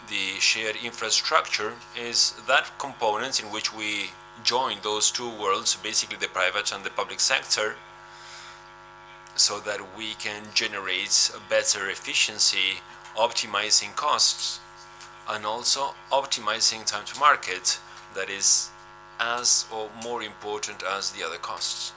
the shared infrastructure is that component in which we join those two worlds, basically the private and the public sector, so that we can generate a better efficiency, optimizing costs, and also optimizing time to market, that is as or more important as the other costs.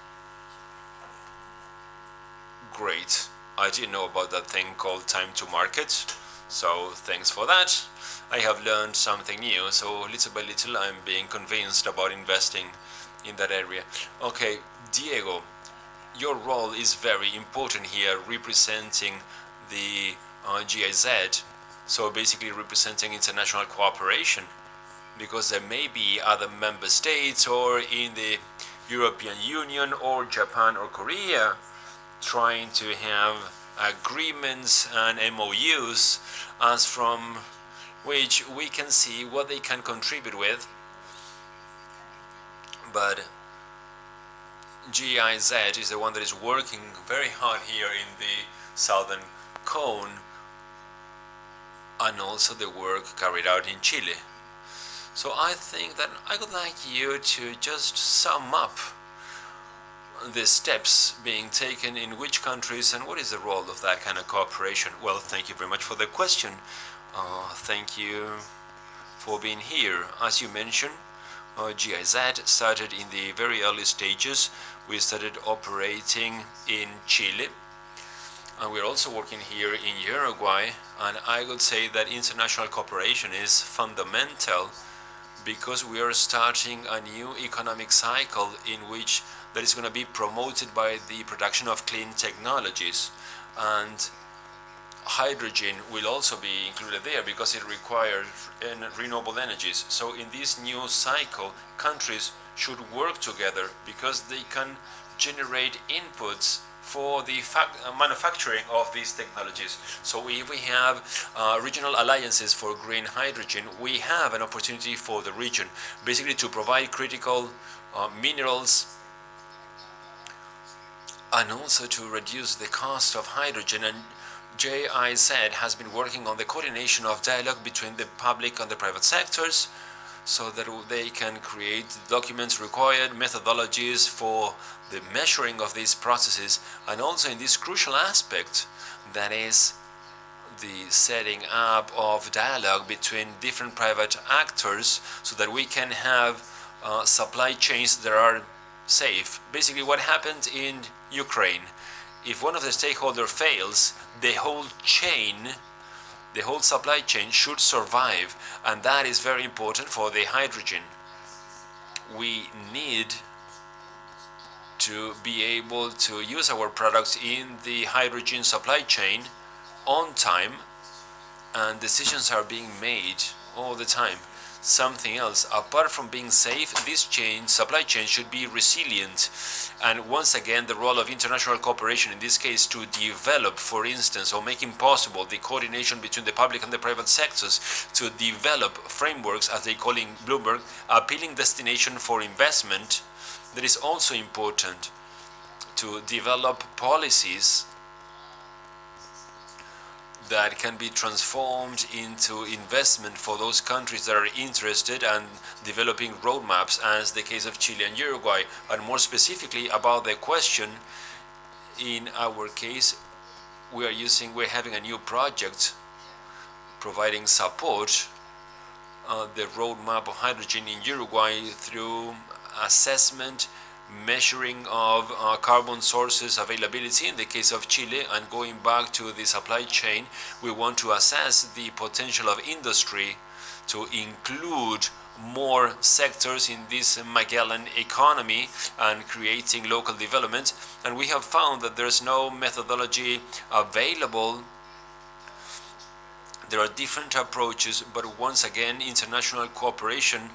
Great. I didn't know about that thing called time to market, so thanks for that. I have learned something new, so little by little I'm being convinced about investing in that area. Okay, Diego, your role is very important here, representing the GIZ, so basically representing international cooperation, because there may be other member states or in the European Union or Japan or Korea trying to have agreements and MOUs, as from which we can see what they can contribute with. But GIZ is the one that is working very hard here in the southern cone, and also the work carried out in Chile. So I think that I would like you to just sum up the steps being taken in which countries and what is the role of that kind of cooperation. Well, thank you very much for the question. Thank you for being here. As you mentioned, GIZ started in the very early stages. We started operating in Chile, and we're also working here in Uruguay. And I would say that international cooperation is fundamental because we are starting a new economic cycle in which that is going to be promoted by the production of clean technologies. And hydrogen will also be included there because it requires renewable energies. So in this new cycle, countries should work together because they can generate inputs for the manufacturing of these technologies. So if we have regional alliances for green hydrogen, we have an opportunity for the region, basically to provide critical minerals and also to reduce the cost of hydrogen. And GIZ has been working on the coordination of dialogue between the public and the private sectors so that they can create documents required, methodologies for the measuring of these processes, and also in this crucial aspect that is the setting up of dialogue between different private actors so that we can have supply chains that are safe. Basically what happened in Ukraine, if one of the stakeholders fails, the whole supply chain should survive, and that is very important for the hydrogen. We need to be able to use our products in the hydrogen supply chain on time, and decisions are being made all the time. Something else, apart from being safe, this supply chain should be resilient. And once again, the role of international cooperation in this case to develop, for instance, or making possible the coordination between the public and the private sectors to develop frameworks, as they call in Bloomberg, appealing destination for investment. That is also important to develop policies that can be transformed into investment for those countries that are interested and developing roadmaps, as the case of Chile and Uruguay. And more specifically about the question, in our case, we're having a new project providing support the roadmap of hydrogen in Uruguay through assessment, measuring of carbon sources availability in the case of Chile, and going back to the supply chain, we want to assess the potential of industry to include more sectors in this Magellan economy and creating local development. And we have found that there's no methodology available. There are different approaches, but once again, international cooperation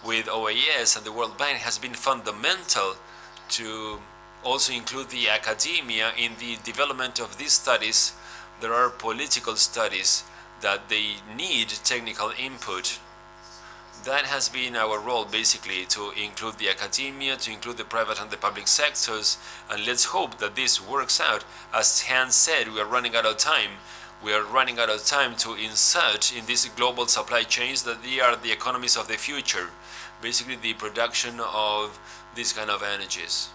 with OAS and the World Bank has been fundamental to also include the academia in the development of these studies. There are political studies that they need technical input. That has been our role, basically, to include the academia, to include the private and the public sectors, and let's hope that this works out. As Hans said, we are running out of time. We are running out of time to insert in these global supply chains that they are the economies of the future, basically the production of these kind of energies.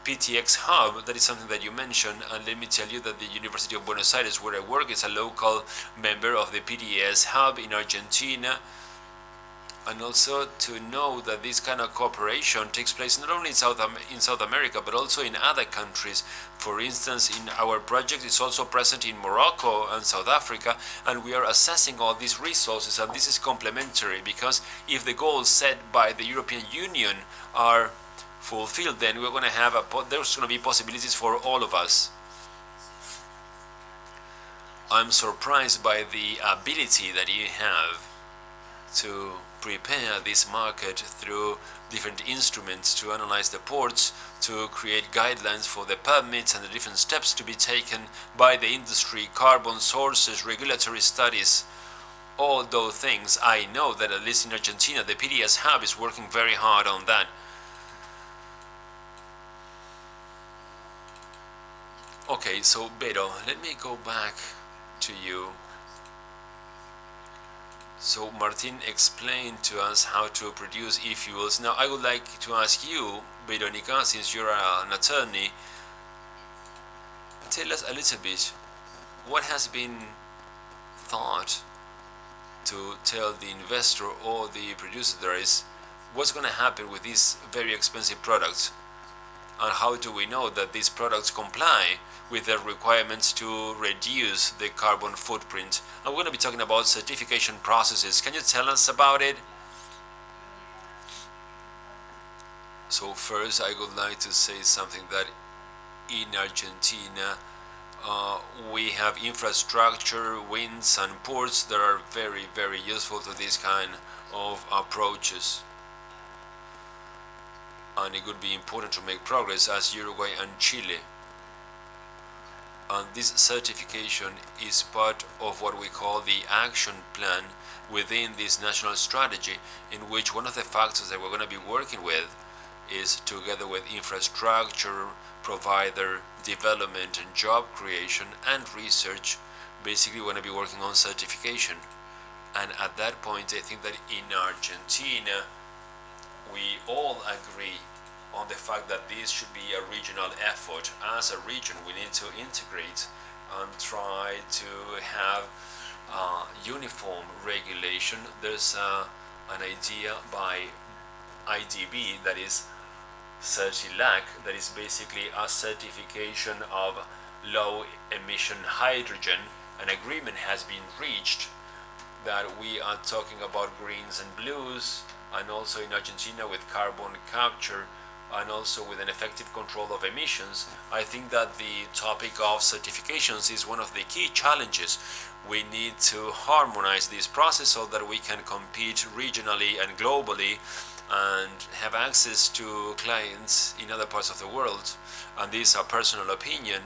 PTX Hub, that is something that you mentioned, and let me tell you that the University of Buenos Aires, where I work, is a local member of the PTS Hub in Argentina. And also to know that this kind of cooperation takes place not only in South America, but also in other countries. For instance, in our project, it's also present in Morocco and South Africa, and we are assessing all these resources, and this is complementary, because if the goals set by the European Union are fulfilled, then we're going to have there's going to be possibilities for all of us. I'm surprised by the ability that you have to prepare this market through different instruments, to analyze the ports, to create guidelines for the permits and the different steps to be taken by the industry, carbon sources, regulatory studies, all those things. I know that at least in Argentina, the PDS Hub is working very hard on that. Okay, so Beto, let me go back to you. So Martin explained to us how to produce e-fuels. Now I would like to ask you, Veronica, since you're an attorney, tell us a little bit what has been thought to tell the investor or the producer there is what's going to happen with these very expensive products, and how do we know that these products comply with the requirements to reduce the carbon footprint. And we're going to be talking about certification processes. Can you tell us about it? So first I would like to say something that in Argentina we have infrastructure, winds and ports that are very, very useful to this kind of approaches. And it would be important to make progress as Uruguay and Chile. And this certification is part of what we call the action plan within this national strategy, in which one of the factors that we're going to be working with is, together with infrastructure, provider development and job creation and research, basically we're going to be working on certification. And at that point I think that in Argentina we all agree on the fact that this should be a regional effort. As a region we need to integrate and try to have uniform regulation. There's an idea by IDB that is CertiLac, that is basically a certification of low emission hydrogen. An agreement has been reached that we are talking about greens and blues, and also in Argentina with carbon capture, and also with an effective control of emissions. I think that the topic of certifications is one of the key challenges. We need to harmonize this process so that we can compete regionally and globally and have access to clients in other parts of the world. And this is a personal opinion.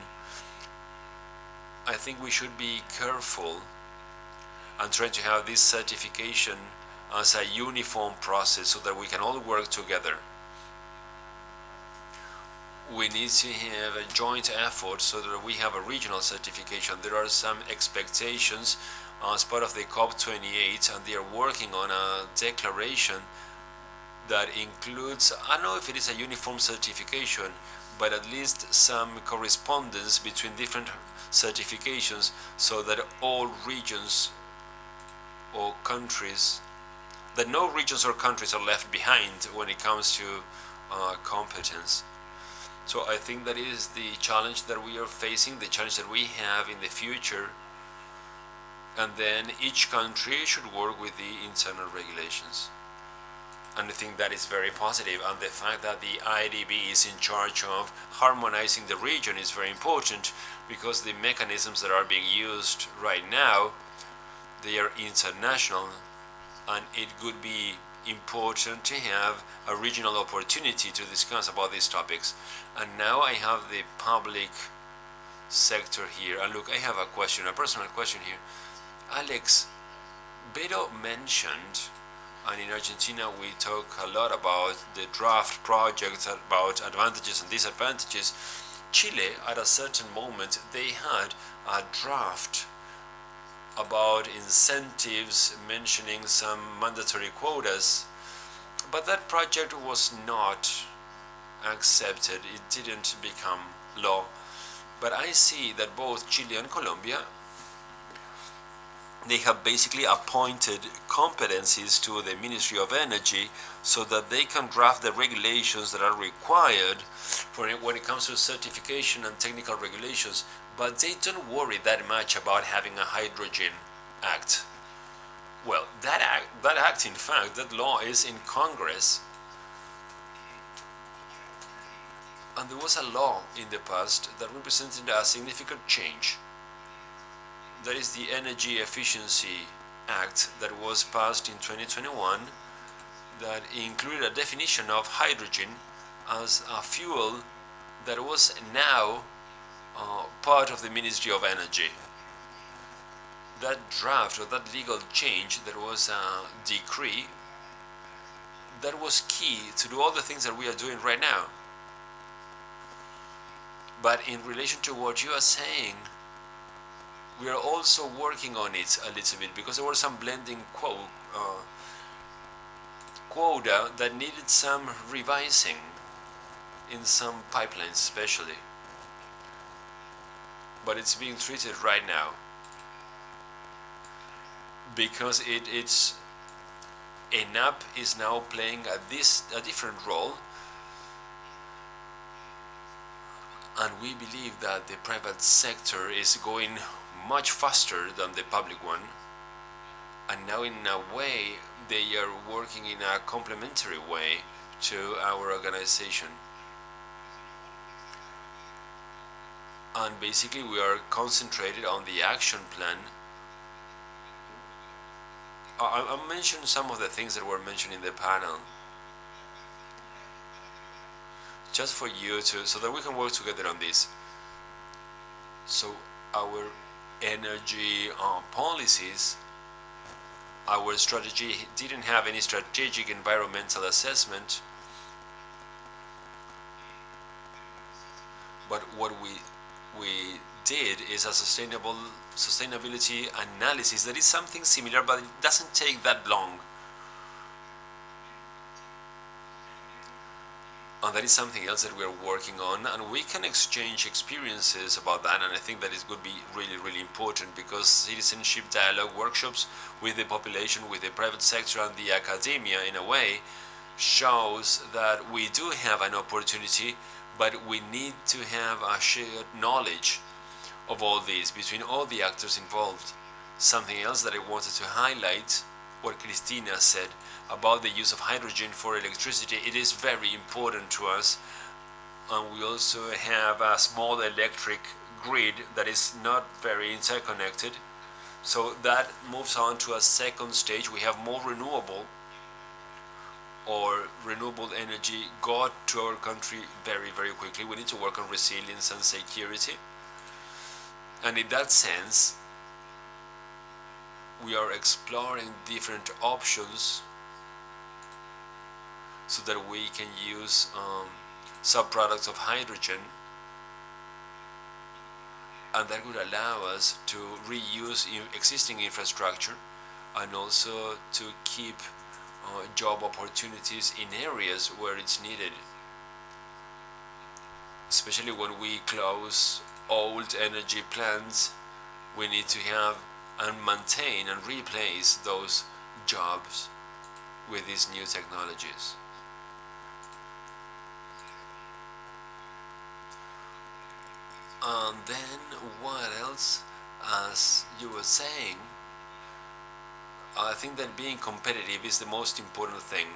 I think we should be careful and try to have this certification as a uniform process so that we can all work together. We need to have a joint effort so that we have a regional certification. There are some expectations as part of the COP28, and they are working on a declaration that includes, I don't know if it is a uniform certification, but at least some correspondence between different certifications so that all regions or countries, that no regions or countries are left behind when it comes to competence. So I think that is the challenge that we are facing, the challenge that we have in the future. And then each country should work with the internal regulations. And I think that is very positive. And the fact that the IDB is in charge of harmonizing the region is very important, because the mechanisms that are being used right now, they are international, and it would be important to have a regional opportunity to discuss about these topics. And now I have the public sector here. And look, I have a question, a personal question here. Alex, Beto mentioned, and in Argentina we talk a lot about the draft projects, about advantages and disadvantages. Chile, at a certain moment, they had a draft about incentives, mentioning some mandatory quotas, but that project was not accepted. It didn't become law. But I see that both Chile and Colombia, they have basically appointed competencies to the Ministry of Energy so that they can draft the regulations that are required for when it comes to certification and technical regulations. But they don't worry that much about having a hydrogen act. Well, that act, in fact, that law is in Congress. And there was a law in the past that represented a significant change. That is the Energy Efficiency Act that was passed in 2021, that included a definition of hydrogen as a fuel that was now part of the Ministry of Energy. That draft, or that legal change, that was a decree that was key to do all the things that we are doing right now. But in relation to what you are saying, we are also working on it a little bit, because there were some blending quota that needed some revising in some pipelines especially. But it's being treated right now. because it's ENAP is now playing a different role, and we believe that the private sector is going much faster than the public one, and now in a way they are working in a complementary way to our organization. And basically we are concentrated on the action plan. I'll mention some of the things that were mentioned in the panel, just for you to, so that we can work together on this. So our energy policies, our strategy didn't have any strategic environmental assessment, but what we did is a sustainability analysis that is something similar, but it doesn't take that long. And that is something else that we are working on, and we can exchange experiences about that, and I think that it would be really, really important, because citizenship dialogue workshops with the population, with the private sector and the academia in a way shows that we do have an opportunity, but we need to have a shared knowledge of all this between all the actors involved. Something else that I wanted to highlight, what Cristina said about the use of hydrogen for electricity. It is very important to us, and we also have a small electric grid that is not very interconnected, so that moves on to a second stage. We have more renewable energy got to our country very, very quickly. We need to work on resilience and security, and in that sense we are exploring different options so that we can use subproducts of hydrogen, and that would allow us to reuse existing infrastructure and also to keep job opportunities in areas where it's needed, especially when we close old energy plants. We need to have and maintain and replace those jobs with these new technologies. And then what else? As you were saying, I think that being competitive is the most important thing.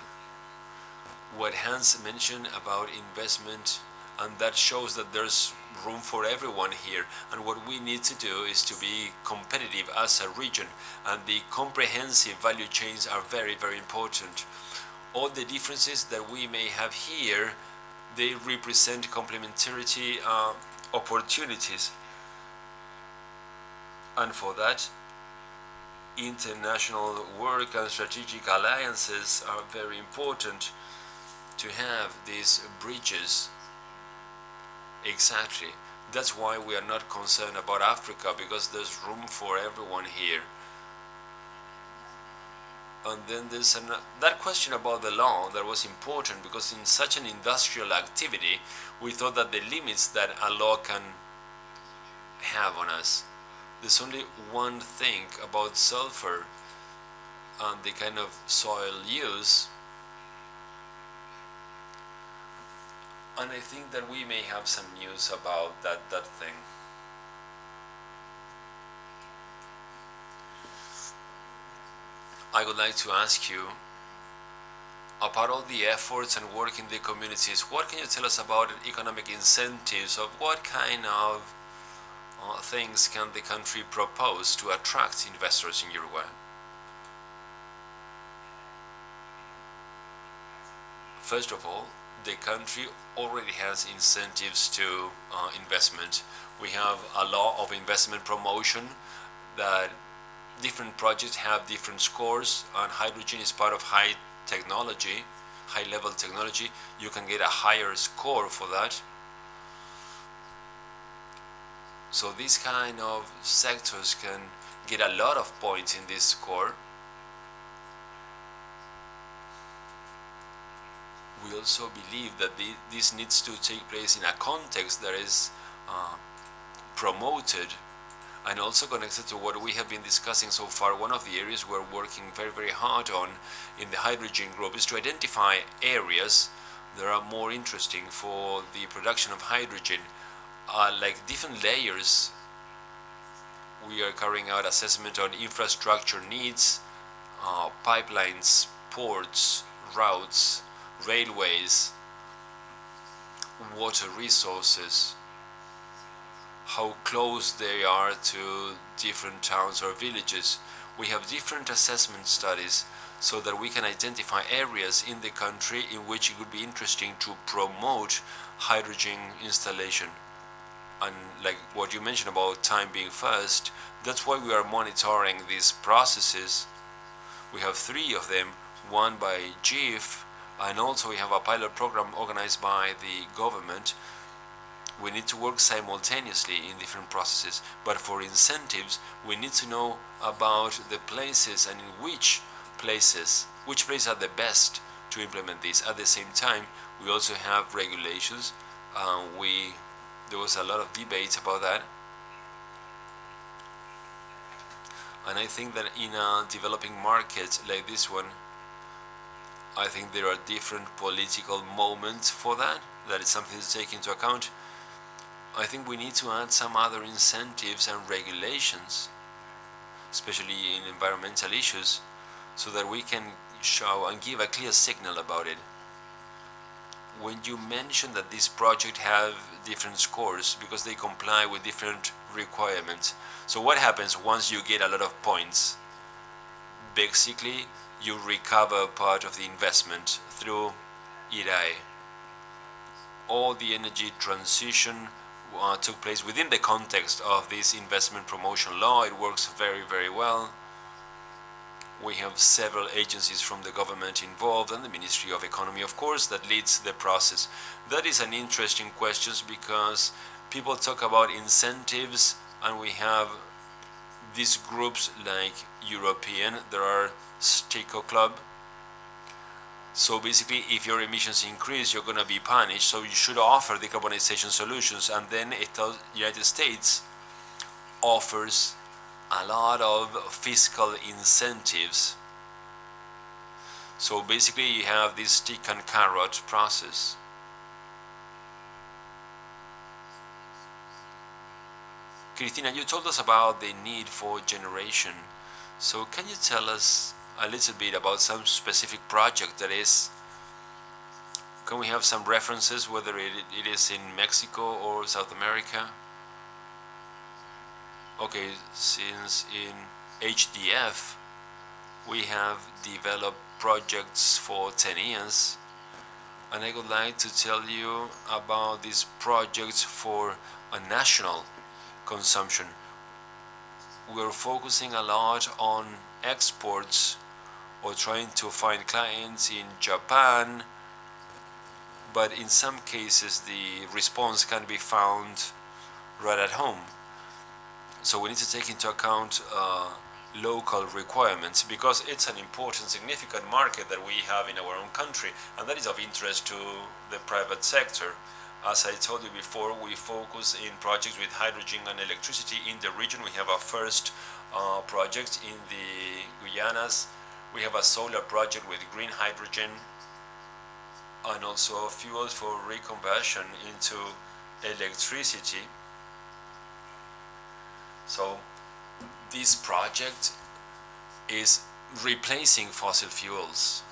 What Hans mentioned about investment, and that shows that there's room for everyone here, and what we need to do is to be competitive as a region, and the comprehensive value chains are very, very important. All the differences that we may have here, they represent complementarity opportunities, and for that international work and strategic alliances are very important to have these bridges. Exactly. That's why we are not concerned about Africa, because there's room for everyone here. And then there's that question about the law that was important, because in such an industrial activity we thought that the limits that a law can have on us, there's only one thing about sulfur and the kind of soil use, and I think that we may have some news about that thing. I would like to ask you, apart all the efforts and work in the communities, what can you tell us about economic incentives? Of what kind of things can the country propose to attract investors in Uruguay? First of all, the country already has incentives to investment. We have a law of investment promotion that different projects have different scores, and hydrogen is part of high technology, high level technology. You can get a higher score for that. So these kind of sectors can get a lot of points in this score. We also believe that this needs to take place in a context that is promoted And also connected to what we have been discussing so far, one of the areas we're working very, very hard on in the hydrogen group is to identify areas that are more interesting for the production of hydrogen, like different layers. We are carrying out assessment on infrastructure needs, pipelines, ports, routes, railways, water resources, how close they are to different towns or villages. We have different assessment studies so that we can identify areas in the country in which it would be interesting to promote hydrogen installation. And like what you mentioned about time being first, that's why we are monitoring these processes. We have 3 of them, one by GIF, and also we have a pilot program organized by the government. We need to work simultaneously in different processes, but for incentives we need to know about the places and in which places are the best to implement this. At the same time, we also have regulations. There was a lot of debate about that, and I think that in a developing market like this one, I think there are different political moments for that. That is something to take into account. I think we need to add some other incentives and regulations, especially in environmental issues, so that we can show and give a clear signal about it. When you mention that this project have different scores because they comply with different requirements, so what happens once you get a lot of points? Basically, you recover part of the investment through IRAE. All the energy transition took place within the context of this investment promotion law. It works very, very well. We have several agencies from the government involved and the Ministry of Economy, of course, that leads the process. That is an interesting question because people talk about incentives, and we have these groups like European, there are STICO Club. So basically, if your emissions increase, you're going to be punished, so you should offer decarbonization solutions. And then the United States offers a lot of fiscal incentives. So basically, you have this stick and carrot process. Cristina, you told us about the need for generation. So can you tell us a little bit about some specific project that is? Can we have some references, whether it is in Mexico or South America? Okay, since in HDF we have developed projects for 10 years, and I would like to tell you about these projects for a national consumption. We're focusing a lot on exports or trying to find clients in Japan, but in some cases the response can be found right at home. So we need to take into account local requirements, because it's an important, significant market that we have in our own country, and that is of interest to the private sector. As I told you before, we focus in projects with hydrogen and electricity in the region. We have our first project in the Guyanas. We have a solar project with green hydrogen, and also fuels for reconversion into electricity. So this project is replacing fossil fuels.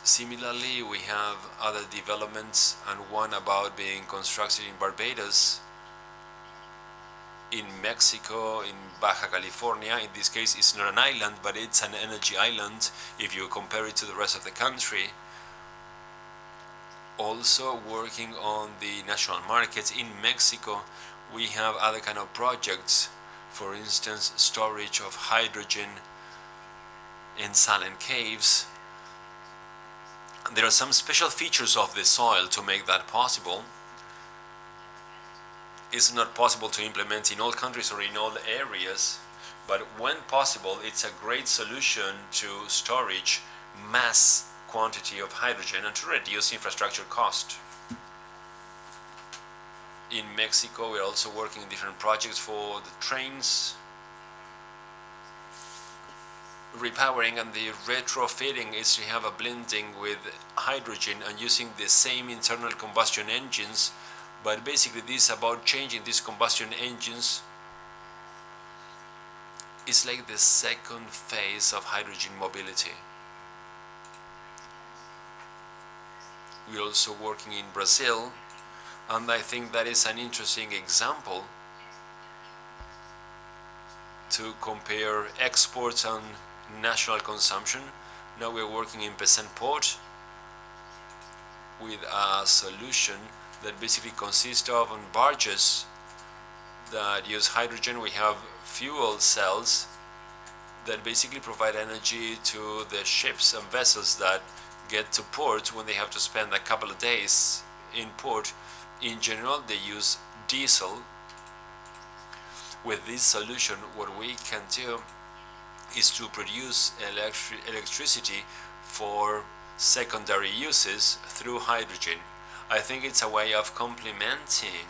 Similarly, we have other developments, and one about being constructed in Barbados, in Mexico, in Baja California. In this case, it's not an island, but it's an energy island if you compare it to the rest of the country. Also working on the national markets in Mexico, we have other kind of projects, for instance, storage of hydrogen in silent caves. There are some special features of the soil to make that possible. It's not possible to implement in all countries or in all areas, but when possible, it's a great solution to storage mass quantity of hydrogen and to reduce infrastructure cost. In Mexico, we're also working in different projects for the trains. Repowering and the retrofitting is to have a blending with hydrogen and using the same internal combustion engines, but basically this is about changing these combustion engines. It's like the second phase of hydrogen mobility. We're also working in Brazil, and I think that is an interesting example to compare exports and national consumption. Now we're working in Pecém Port with a solution that basically consists of on barges that use hydrogen. We have fuel cells that basically provide energy to the ships and vessels that get to port when they have to spend a couple of days in port. In general, they use diesel. With this solution, what we can do is to produce electricity for secondary uses through hydrogen. I think it's a way of complementing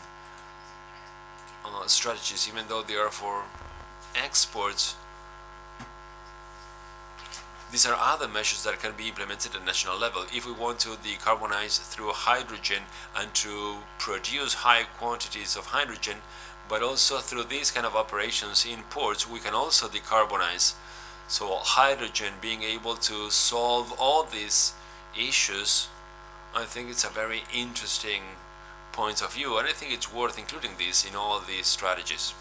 strategies, even though they are for exports. These are other measures that can be implemented at national level. If we want to decarbonize through hydrogen and to produce high quantities of hydrogen, but also through these kind of operations in ports, we can also decarbonize. So hydrogen being able to solve all these issues, I think it's a very interesting point of view, and I think it's worth including this in all these strategies.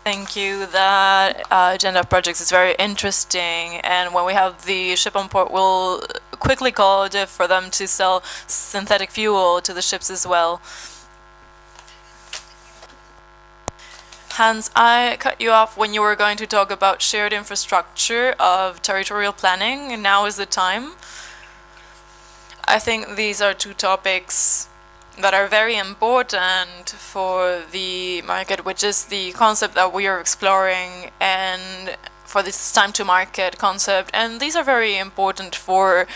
Thank you. That agenda of projects is very interesting, and when we have the ship on port, we'll quickly call DIF for them to sell synthetic fuel to the ships as well. Hans, I cut you off when you were going to talk about shared infrastructure of territorial planning, and now is the time. I think these are two topics that are very important for the market, which is the concept that we are exploring, and for this time to market concept, and these are very important for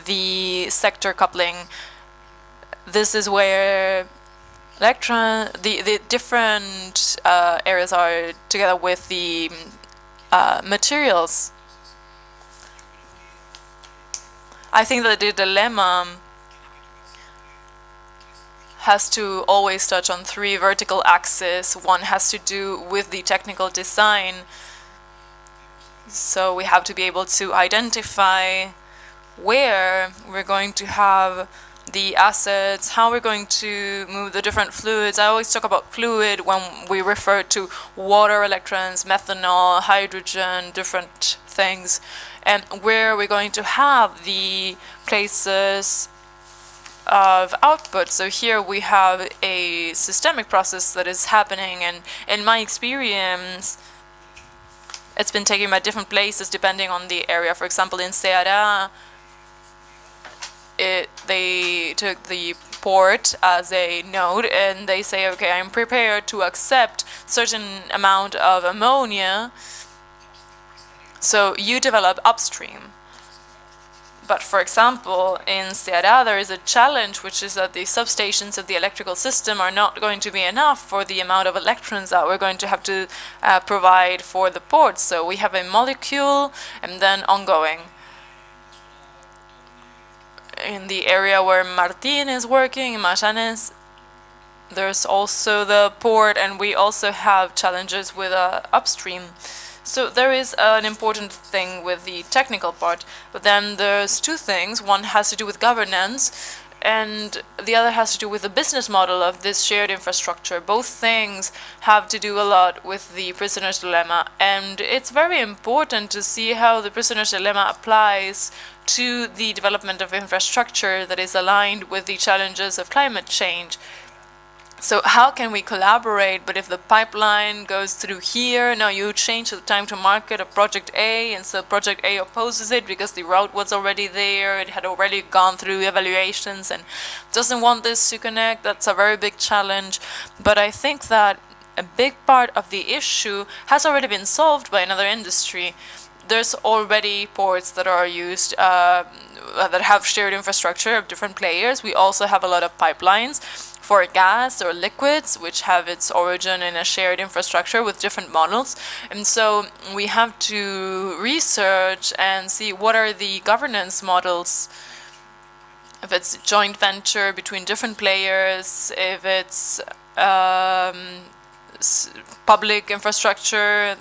the sector coupling. This is where the different areas are together with the materials. I think that the dilemma has to always touch on three vertical axes. One has to do with the technical design. So we have to be able to identify where we're going to have the assets, how we're going to move the different fluids. I always talk about fluid when we refer to water, electrons, methanol, hydrogen, different things, and where we're going to have the places of output. So here we have a systemic process that is happening, and in my experience, it's been taken by different places depending on the area. For example, in Ceará, they took the port as a node, and they say, okay, I'm prepared to accept certain amount of ammonia, so you develop upstream. But for example, in Ceará, there is a challenge, which is that the substations of the electrical system are not going to be enough for the amount of electrons that we're going to have to provide for the port. So we have a molecule and then ongoing. In the area where Martín is working, in Magallanes, there's also the port, and we also have challenges with upstream. So there is an important thing with the technical part, but then there's two things. One has to do with governance, and the other has to do with the business model of this shared infrastructure. Both things have to do a lot with the prisoner's dilemma, and it's very important to see how the prisoner's dilemma applies to the development of infrastructure that is aligned with the challenges of climate change. So how can we collaborate? But if the pipeline goes through here, now you change the time to market of project A, and so project A opposes it because the route was already there, it had already gone through evaluations and doesn't want this to connect. That's a very big challenge. But I think that a big part of the issue has already been solved by another industry. There's already ports that are used, that have shared infrastructure of different players. We also have a lot of pipelines. for gas or liquids, which have its origin in a shared infrastructure with different models. And so we have to research and see what are the governance models, if it's joint venture between different players, if it's public infrastructure,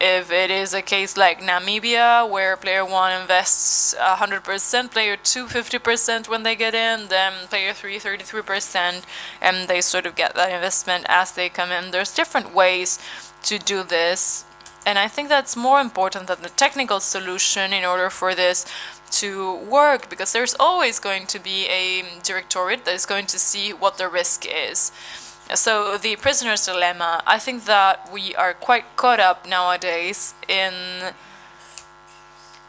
if it is a case like Namibia, where player 1 invests 100%, player 2 50% when they get in, then player 3 33%, and they sort of get that investment as they come in. There's different ways to do this, and I think that's more important than the technical solution in order for this to work, because there's always going to be a directorate that is going to see what the risk is. So the prisoner's dilemma, I think that we are quite caught up nowadays in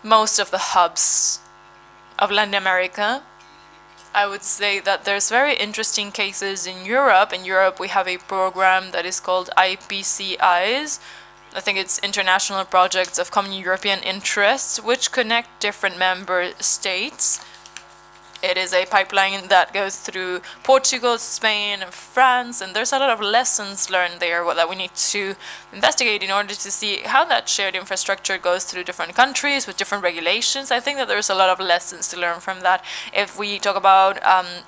most of the hubs of Latin America. I would say that there's very interesting cases in Europe. In Europe, we have a program that is called IPCIs. I think it's International Projects of Common European Interests, which connect different member states. It is a pipeline that goes through Portugal, Spain, and France, and there's a lot of lessons learned there that we need to investigate in order to see how that shared infrastructure goes through different countries with different regulations. I think that there's a lot of lessons to learn from that. If we talk about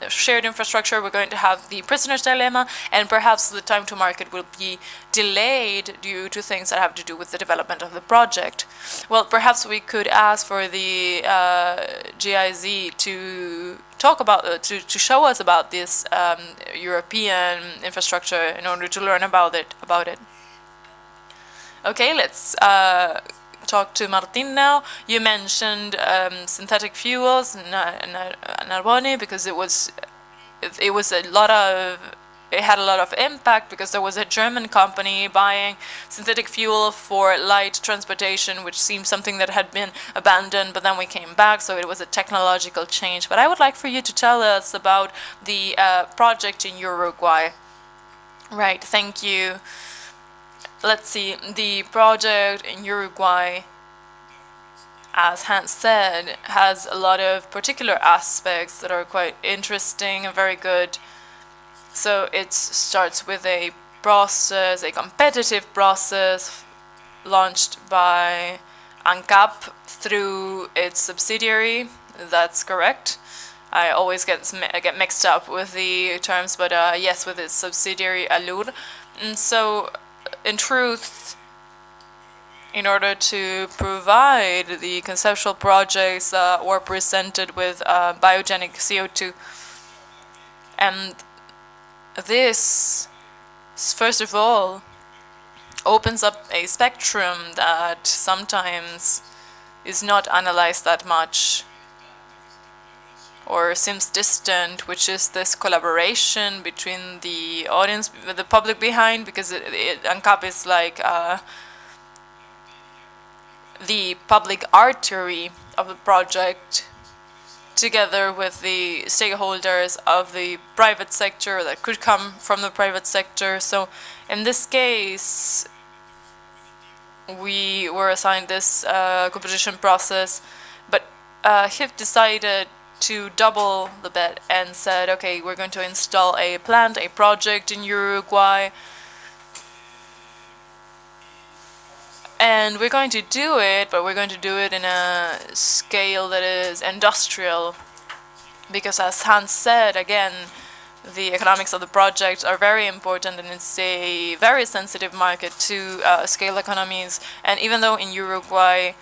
shared infrastructure, we're going to have the prisoner's dilemma, and perhaps the time to market will be delayed due to things that have to do with the development of the project. Well, perhaps we could ask for the GIZ to talk about, to show us about this European infrastructure in order to learn about it. Okay, let's talk to Martin now. You mentioned synthetic fuels in Narbonne because it had a lot of impact because there was a German company buying synthetic fuel for light transportation, which seemed something that had been abandoned, but then we came back, so it was a technological change. But I would like for you to tell us about the project in Uruguay. Right, thank you. Let's see, the project in Uruguay, as Hans said, has a lot of particular aspects that are quite interesting and very good. So it starts with a process, a competitive process launched by ANCAP through its subsidiary. That's correct. I always get mixed up with the terms, but yes, with its subsidiary Alur. And so, in truth, in order to provide the conceptual projects that were presented with biogenic CO2, and this, first of all, opens up a spectrum that sometimes is not analyzed that much or seems distant, which is this collaboration between the audience, the public behind, because ANCAP is like the public artery of the project, together with the stakeholders of the private sector that could come from the private sector. So in this case, we were assigned this competition process, but HIF decided to double the bet and said, okay, we're going to install a plant, a project in Uruguay, and we're going to do it, but we're going to do it in a scale that is industrial, because as Hans said, again, the economics of the project are very important, and it's a very sensitive market to scale economies. And even though in Uruguay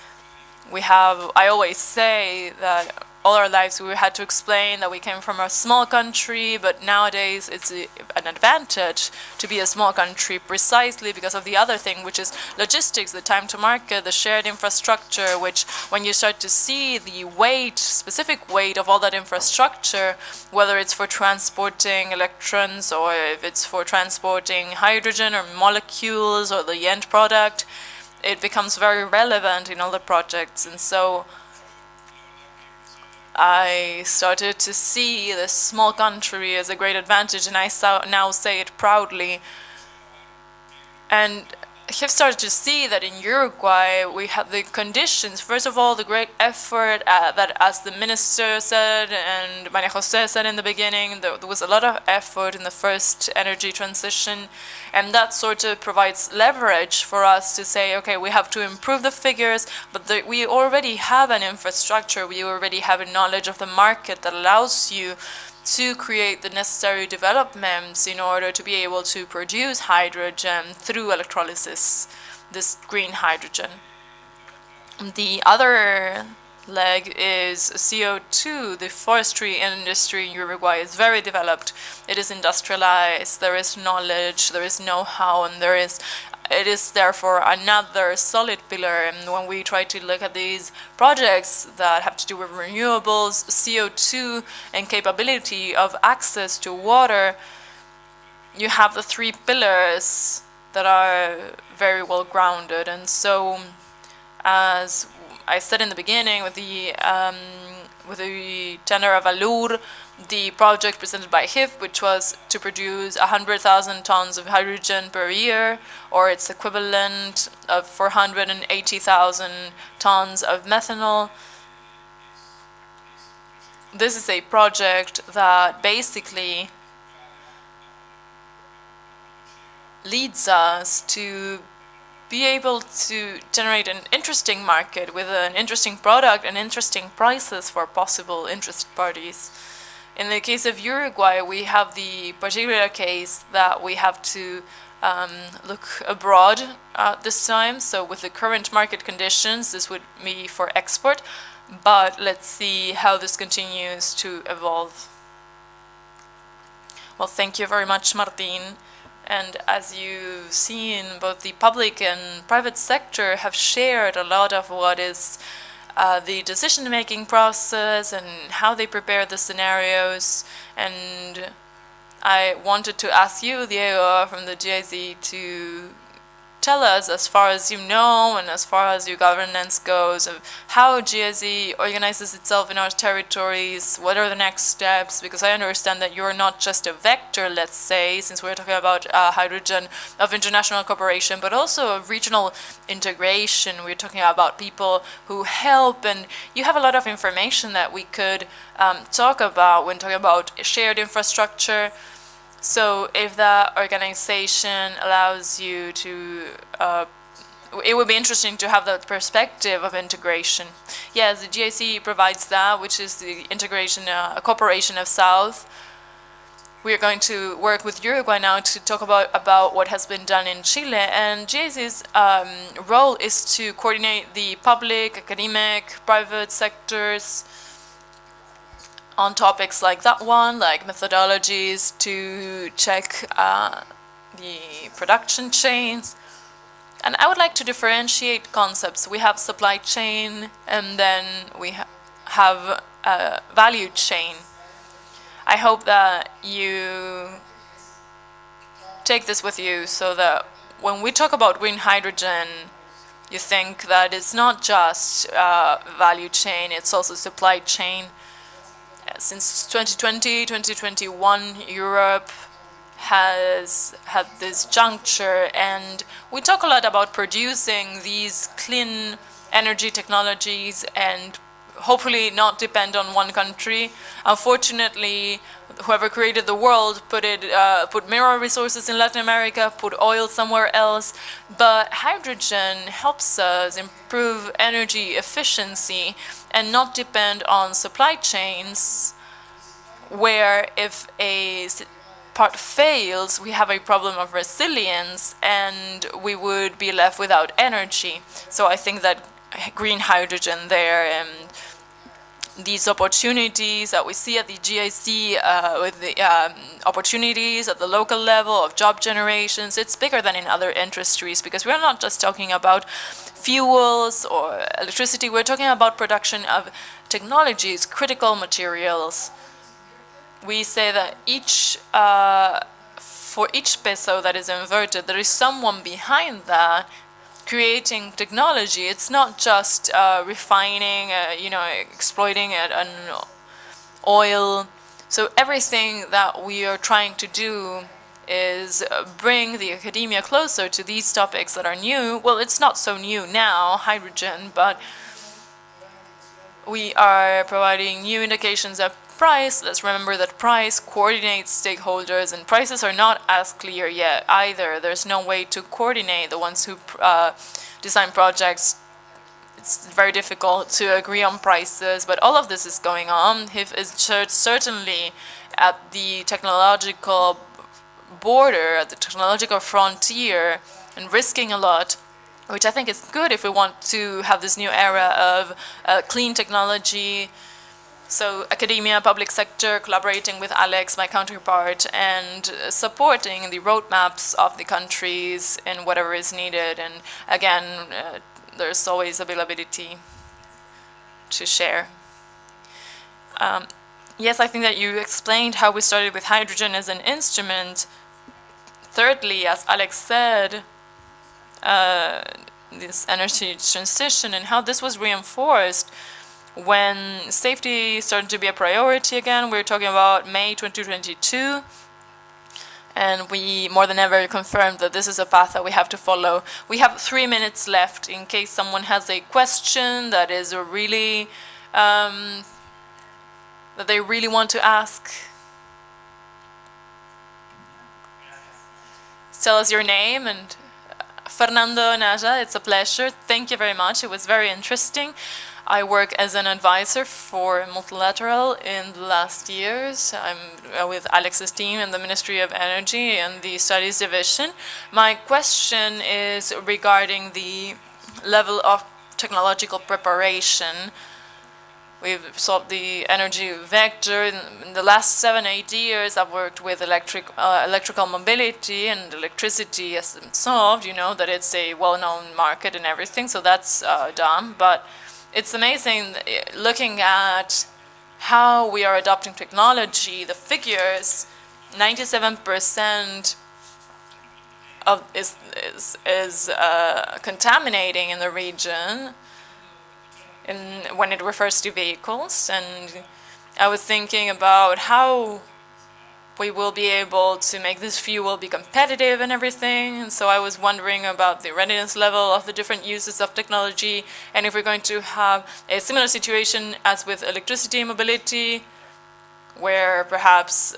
we have, I always say that all our lives we had to explain that we came from a small country, but nowadays it's an advantage to be a small country precisely because of the other thing, which is logistics, the time to market, the shared infrastructure, which when you start to see the weight, specific weight of all that infrastructure, whether it's for transporting electrons or if it's for transporting hydrogen or molecules or the end product, it becomes very relevant in all the projects. And so I started to see this small country as a great advantage, and I now say it proudly. And have started to see that in Uruguay we have the conditions. First of all, the great effort that, as the minister said and Maria Jose said in the beginning, there was a lot of effort in the first energy transition, and that sort of provides leverage for us to say, okay, we have to improve the figures, but we already have an infrastructure, we already have a knowledge of the market that allows you to create the necessary developments in order to be able to produce hydrogen through electrolysis, this green hydrogen. The other leg is CO2. The forestry industry in Uruguay is very developed. It is industrialized, there is knowledge, there is know-how, and it is therefore another solid pillar. And when we try to look at these projects that have to do with renewables, CO2, and capability of access to water, you have the three pillars that are very well grounded. And so, as I said in the beginning, with the tender of Valur, the project presented by HIF, which was to produce 100,000 tons of hydrogen per year, or its equivalent of 480,000 tons of methanol. This is a project that basically leads us to be able to generate an interesting market with an interesting product and interesting prices for possible interested parties. In the case of Uruguay, we have the particular case that we have to look abroad this time. So with the current market conditions, this would be for export, but let's see how this continues to evolve. Well, thank you very much, Martin. And as you've seen, both the public and private sector have shared a lot of what is the decision-making process and how they prepare the scenarios. And I wanted to ask you, Diego, from the GIZ, to tell us, as far as you know and as far as your governance goes, of how GIZ organizes itself in our territories, what are the next steps, because I understand that you're not just a vector, let's say, since we're talking about hydrogen of international cooperation, but also of regional integration. We're talking about people who help, and you have a lot of information that we could talk about when talking about shared infrastructure. So if that organization allows you to, it would be interesting to have that perspective of integration. Yes, the GIC provides that, which is the integration, cooperation of South. We are going to work with Uruguay now to talk about what has been done in Chile. And GIC's role is to coordinate the public, academic, private sectors on topics like that one, like methodologies to check the production chains. And I would like to differentiate concepts. We have supply chain, and then we have value chain. I hope that you take this with you so that when we talk about green hydrogen, you think that it's not just value chain, it's also supply chain. Since 2020, 2021, Europe has had this juncture, and we talk a lot about producing these clean energy technologies and hopefully not depend on one country. Unfortunately, whoever created the world put mineral resources in Latin America, put oil somewhere else, but hydrogen helps us improve energy efficiency and not depend on supply chains where if a part fails, we have a problem of resilience and we would be left without energy. So I think that green hydrogen there and these opportunities that we see at the GIC with the opportunities at the local level of job generations, it's bigger than in other industries, because we're not just talking about fuels or electricity, we're talking about production of technologies, critical materials. We say that for each peso that is inverted, there is someone behind that creating technology. It's not just refining, exploiting an oil. So everything that we are trying to do is bring the academia closer to these topics that are new. Well, it's not so new now, hydrogen, but we are providing new indications of price. Let's remember that price coordinates stakeholders, and prices are not as clear yet either. There's no way to coordinate the ones who design projects. It's very difficult to agree on prices, but all of this is going on. HIF is certainly at the technological border, at the technological frontier, and risking a lot, which I think is good if we want to have this new era of clean technology. So academia, public sector, collaborating with Alex, my counterpart, and supporting the roadmaps of the countries in whatever is needed. And again, there's always availability to share. Yes, I think that you explained how we started with hydrogen as an instrument. Thirdly, as Alex said, this energy transition and how this was reinforced when safety started to be a priority again. We're talking about May 2022, and we more than ever confirmed that this is a path that we have to follow. We have 3 minutes left in case someone has a question that is a really that they really want to ask. Tell us your name. And Fernando Naja, it's a pleasure. Thank you very much. It was very interesting. I work as an advisor for multilateral in the last years. I'm with Alex's team in the Ministry of Energy and the Studies Division. My question is regarding the level of technological preparation. We've solved the energy vector. In the last 7-8 years, I've worked with electrical mobility and electricity as solved. You know that it's a well-known market and everything, so that's done. But it's amazing looking at how we are adopting technology. The figures, 97% of is contaminating in the region. When it refers to vehicles, and I was thinking about how we will be able to make this fuel be competitive and everything, and so I was wondering about the readiness level of the different uses of technology, and if we're going to have a similar situation as with electricity and mobility, where perhaps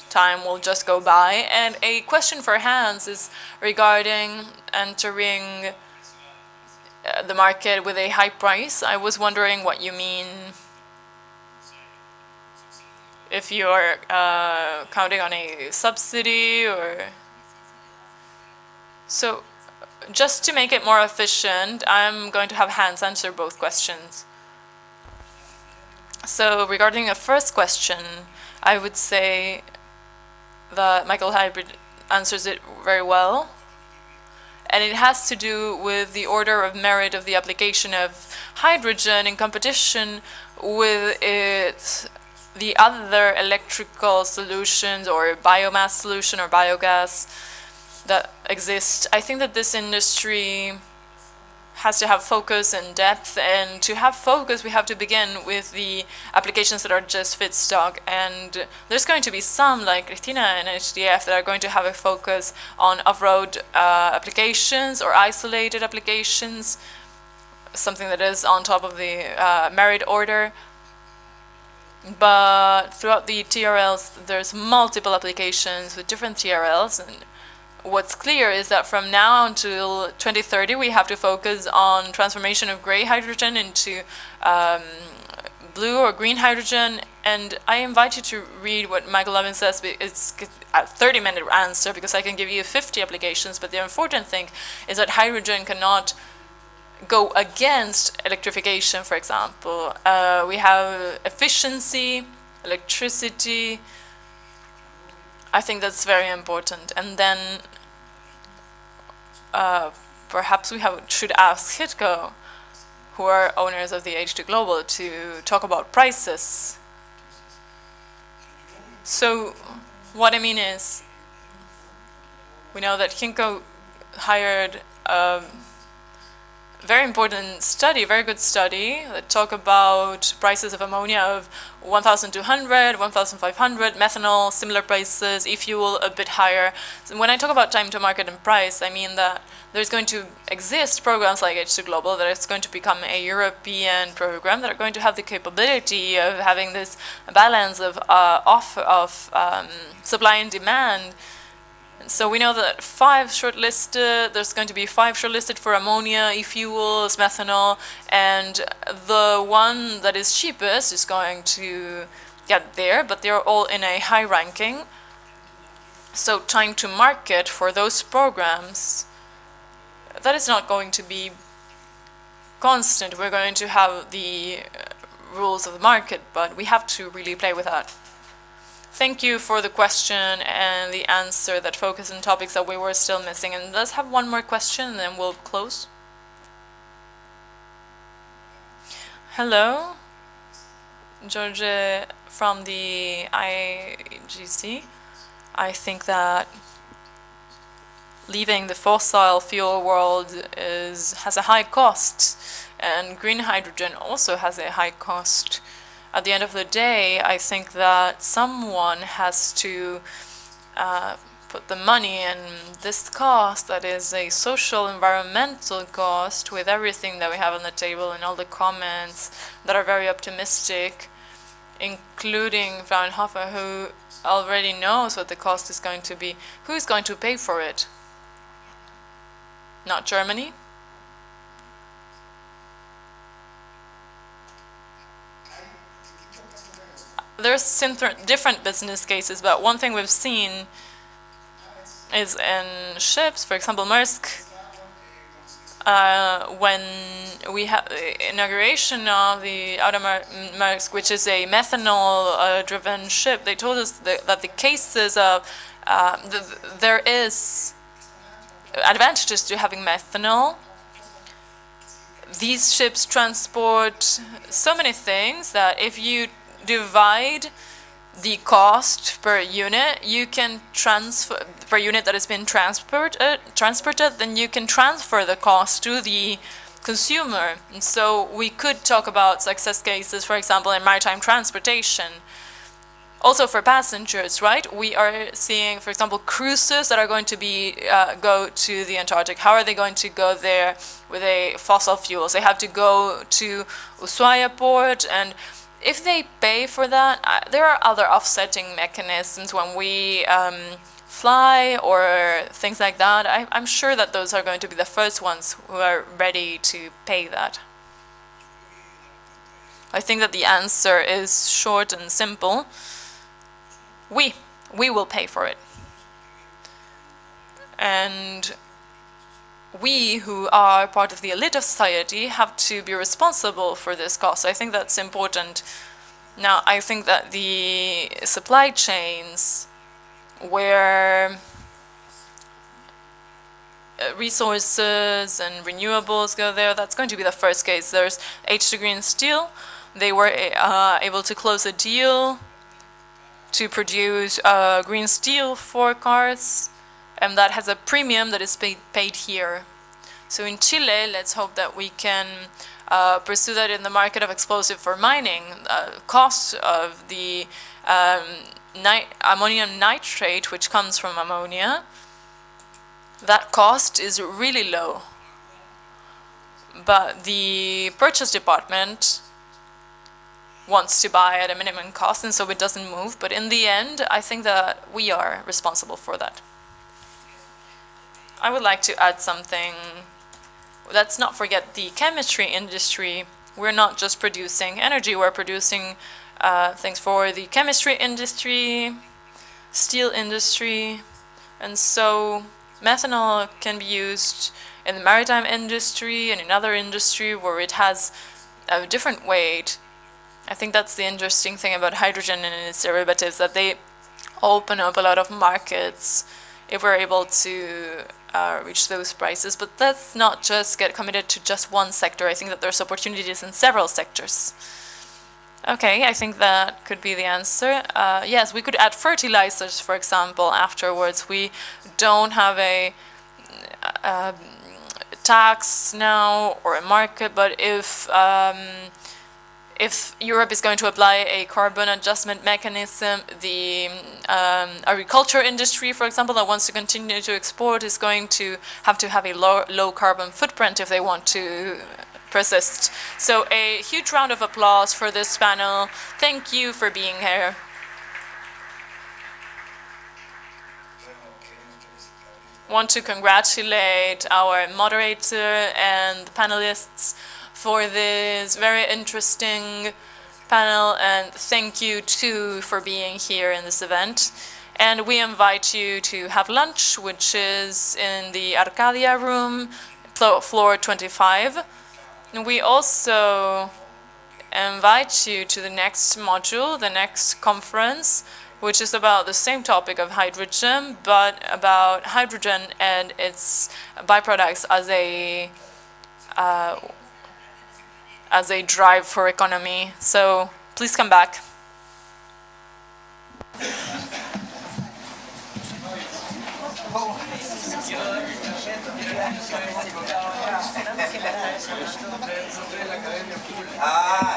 time will just go by. And a question for Hans is regarding entering the market with a high price. I was wondering what you mean, if you're counting on a subsidy or... So just to make it more efficient, I'm going to have Hans answer both questions. So regarding the first question, I would say that Michael Hybrid answers it very well. And it has to do with the order of merit of the application of hydrogen in competition with the other electrical solutions or biomass solution or biogas that exist. I think that this industry has to have focus and depth, and to have focus we have to begin with the applications that are just feedstock, and there's going to be some like Cristina and HDF that are going to have a focus on off-road applications or isolated applications, something that is on top of the merit order. But throughout the TRLs there's multiple applications with different TRLs, and what's clear is that from now until 2030 we have to focus on transformation of gray hydrogen into blue or green hydrogen. And I invite you to read what Michael Levin says. It's a 30-minute answer because I can give you 50 applications, but the important thing is that hydrogen cannot go against electrification, for example. We have efficiency, electricity. I think that's very important. And then perhaps we should ask HITCO, who are owners of the H2 Global, to talk about prices. So what I mean is, we know that HITCO hired very important study, very good study, that talk about prices of ammonia of 1,200, 1,500, methanol, similar prices, e-fuel a bit higher. So when I talk about time to market and price, I mean that there's going to exist programs like H2 Global, that it's going to become a European program that are going to have the capability of having this balance of supply and demand. So we know that there's going to be 5 shortlisted for ammonia, e-fuels, methanol, and the one that is cheapest is going to get there, but they're all in a high ranking. So time to market for those programs, that is not going to be constant. We're going to have the rules of the market, but we have to really play with that. Thank you for the question and the answer that focused on topics that we were still missing. And let's have one more question and then we'll close. Hello, George from the IGC. I think that leaving the fossil fuel world has a high cost, and green hydrogen also has a high cost. At the end of the day, I think that someone has to put the money in this cost that is a social, environmental cost, with everything that we have on the table and all the comments that are very optimistic, including Fraunhofer, who already knows what the cost is going to be. Who is going to pay for it? Not Germany? There's different business cases, but one thing we've seen is in ships, for example, Maersk, when we have the inauguration of the Maersk, which is a methanol-driven ship, they told us that the cases of there is advantages to having methanol. These ships transport so many things that if you divide the cost per unit, you can transfer per unit that has been transported, then you can transfer the cost to the consumer. And so we could talk about success cases, for example, in maritime transportation. Also for passengers, right? We are seeing, for example, cruises that are going to be go to the Antarctic. How are they going to go there with a fossil fuels? They have to go to Ushuaia port, and if they pay for that, there are other offsetting mechanisms when we fly or things like that. I'm sure that those are going to be the first ones who are ready to pay that. I think that the answer is short and simple. We will pay for it. And we, who are part of the elite of society, have to be responsible for this cost. I think that's important. Now, I think that the supply chains where resources and renewables go there, that's going to be the first case. There's H2 Green Steel. They were able to close a deal to produce green steel for cars, and that has a premium that is paid here. So in Chile, let's hope that we can pursue that in the market of explosive for mining. Cost of the ammonium nitrate, which comes from ammonia, that cost is really low. But the purchase department wants to buy at a minimum cost, and so it doesn't move. But in the end, I think that we are responsible for that. I would like to add something. Let's not forget the chemistry industry. We're not just producing energy, we're producing things for the chemistry industry, steel industry, and so methanol can be used in the maritime industry and in other industry where it has a different weight. I think that's the interesting thing about hydrogen and its derivatives, that they open up a lot of markets if we're able to reach those prices. But let's not just get committed to just one sector. I think that there's opportunities in several sectors. Okay, I think that could be the answer. Yes, we could add fertilizers, for example, afterwards. We don't have a tax now or a market, but if Europe is going to apply a carbon adjustment mechanism, the agriculture industry, for example, that wants to continue to export is going to have a low carbon footprint if they want to persist. So a huge round of applause for this panel. Thank you for being here. Want to congratulate our moderator and the panelists for this very interesting panel, and thank you too for being here in this event. And we invite you to have lunch, which is in the Arcadia room, floor 25. And we also invite you to the next module, the next conference, which is about the same topic of hydrogen, but about hydrogen and its byproducts as a drive for economy. So please come back. Ah.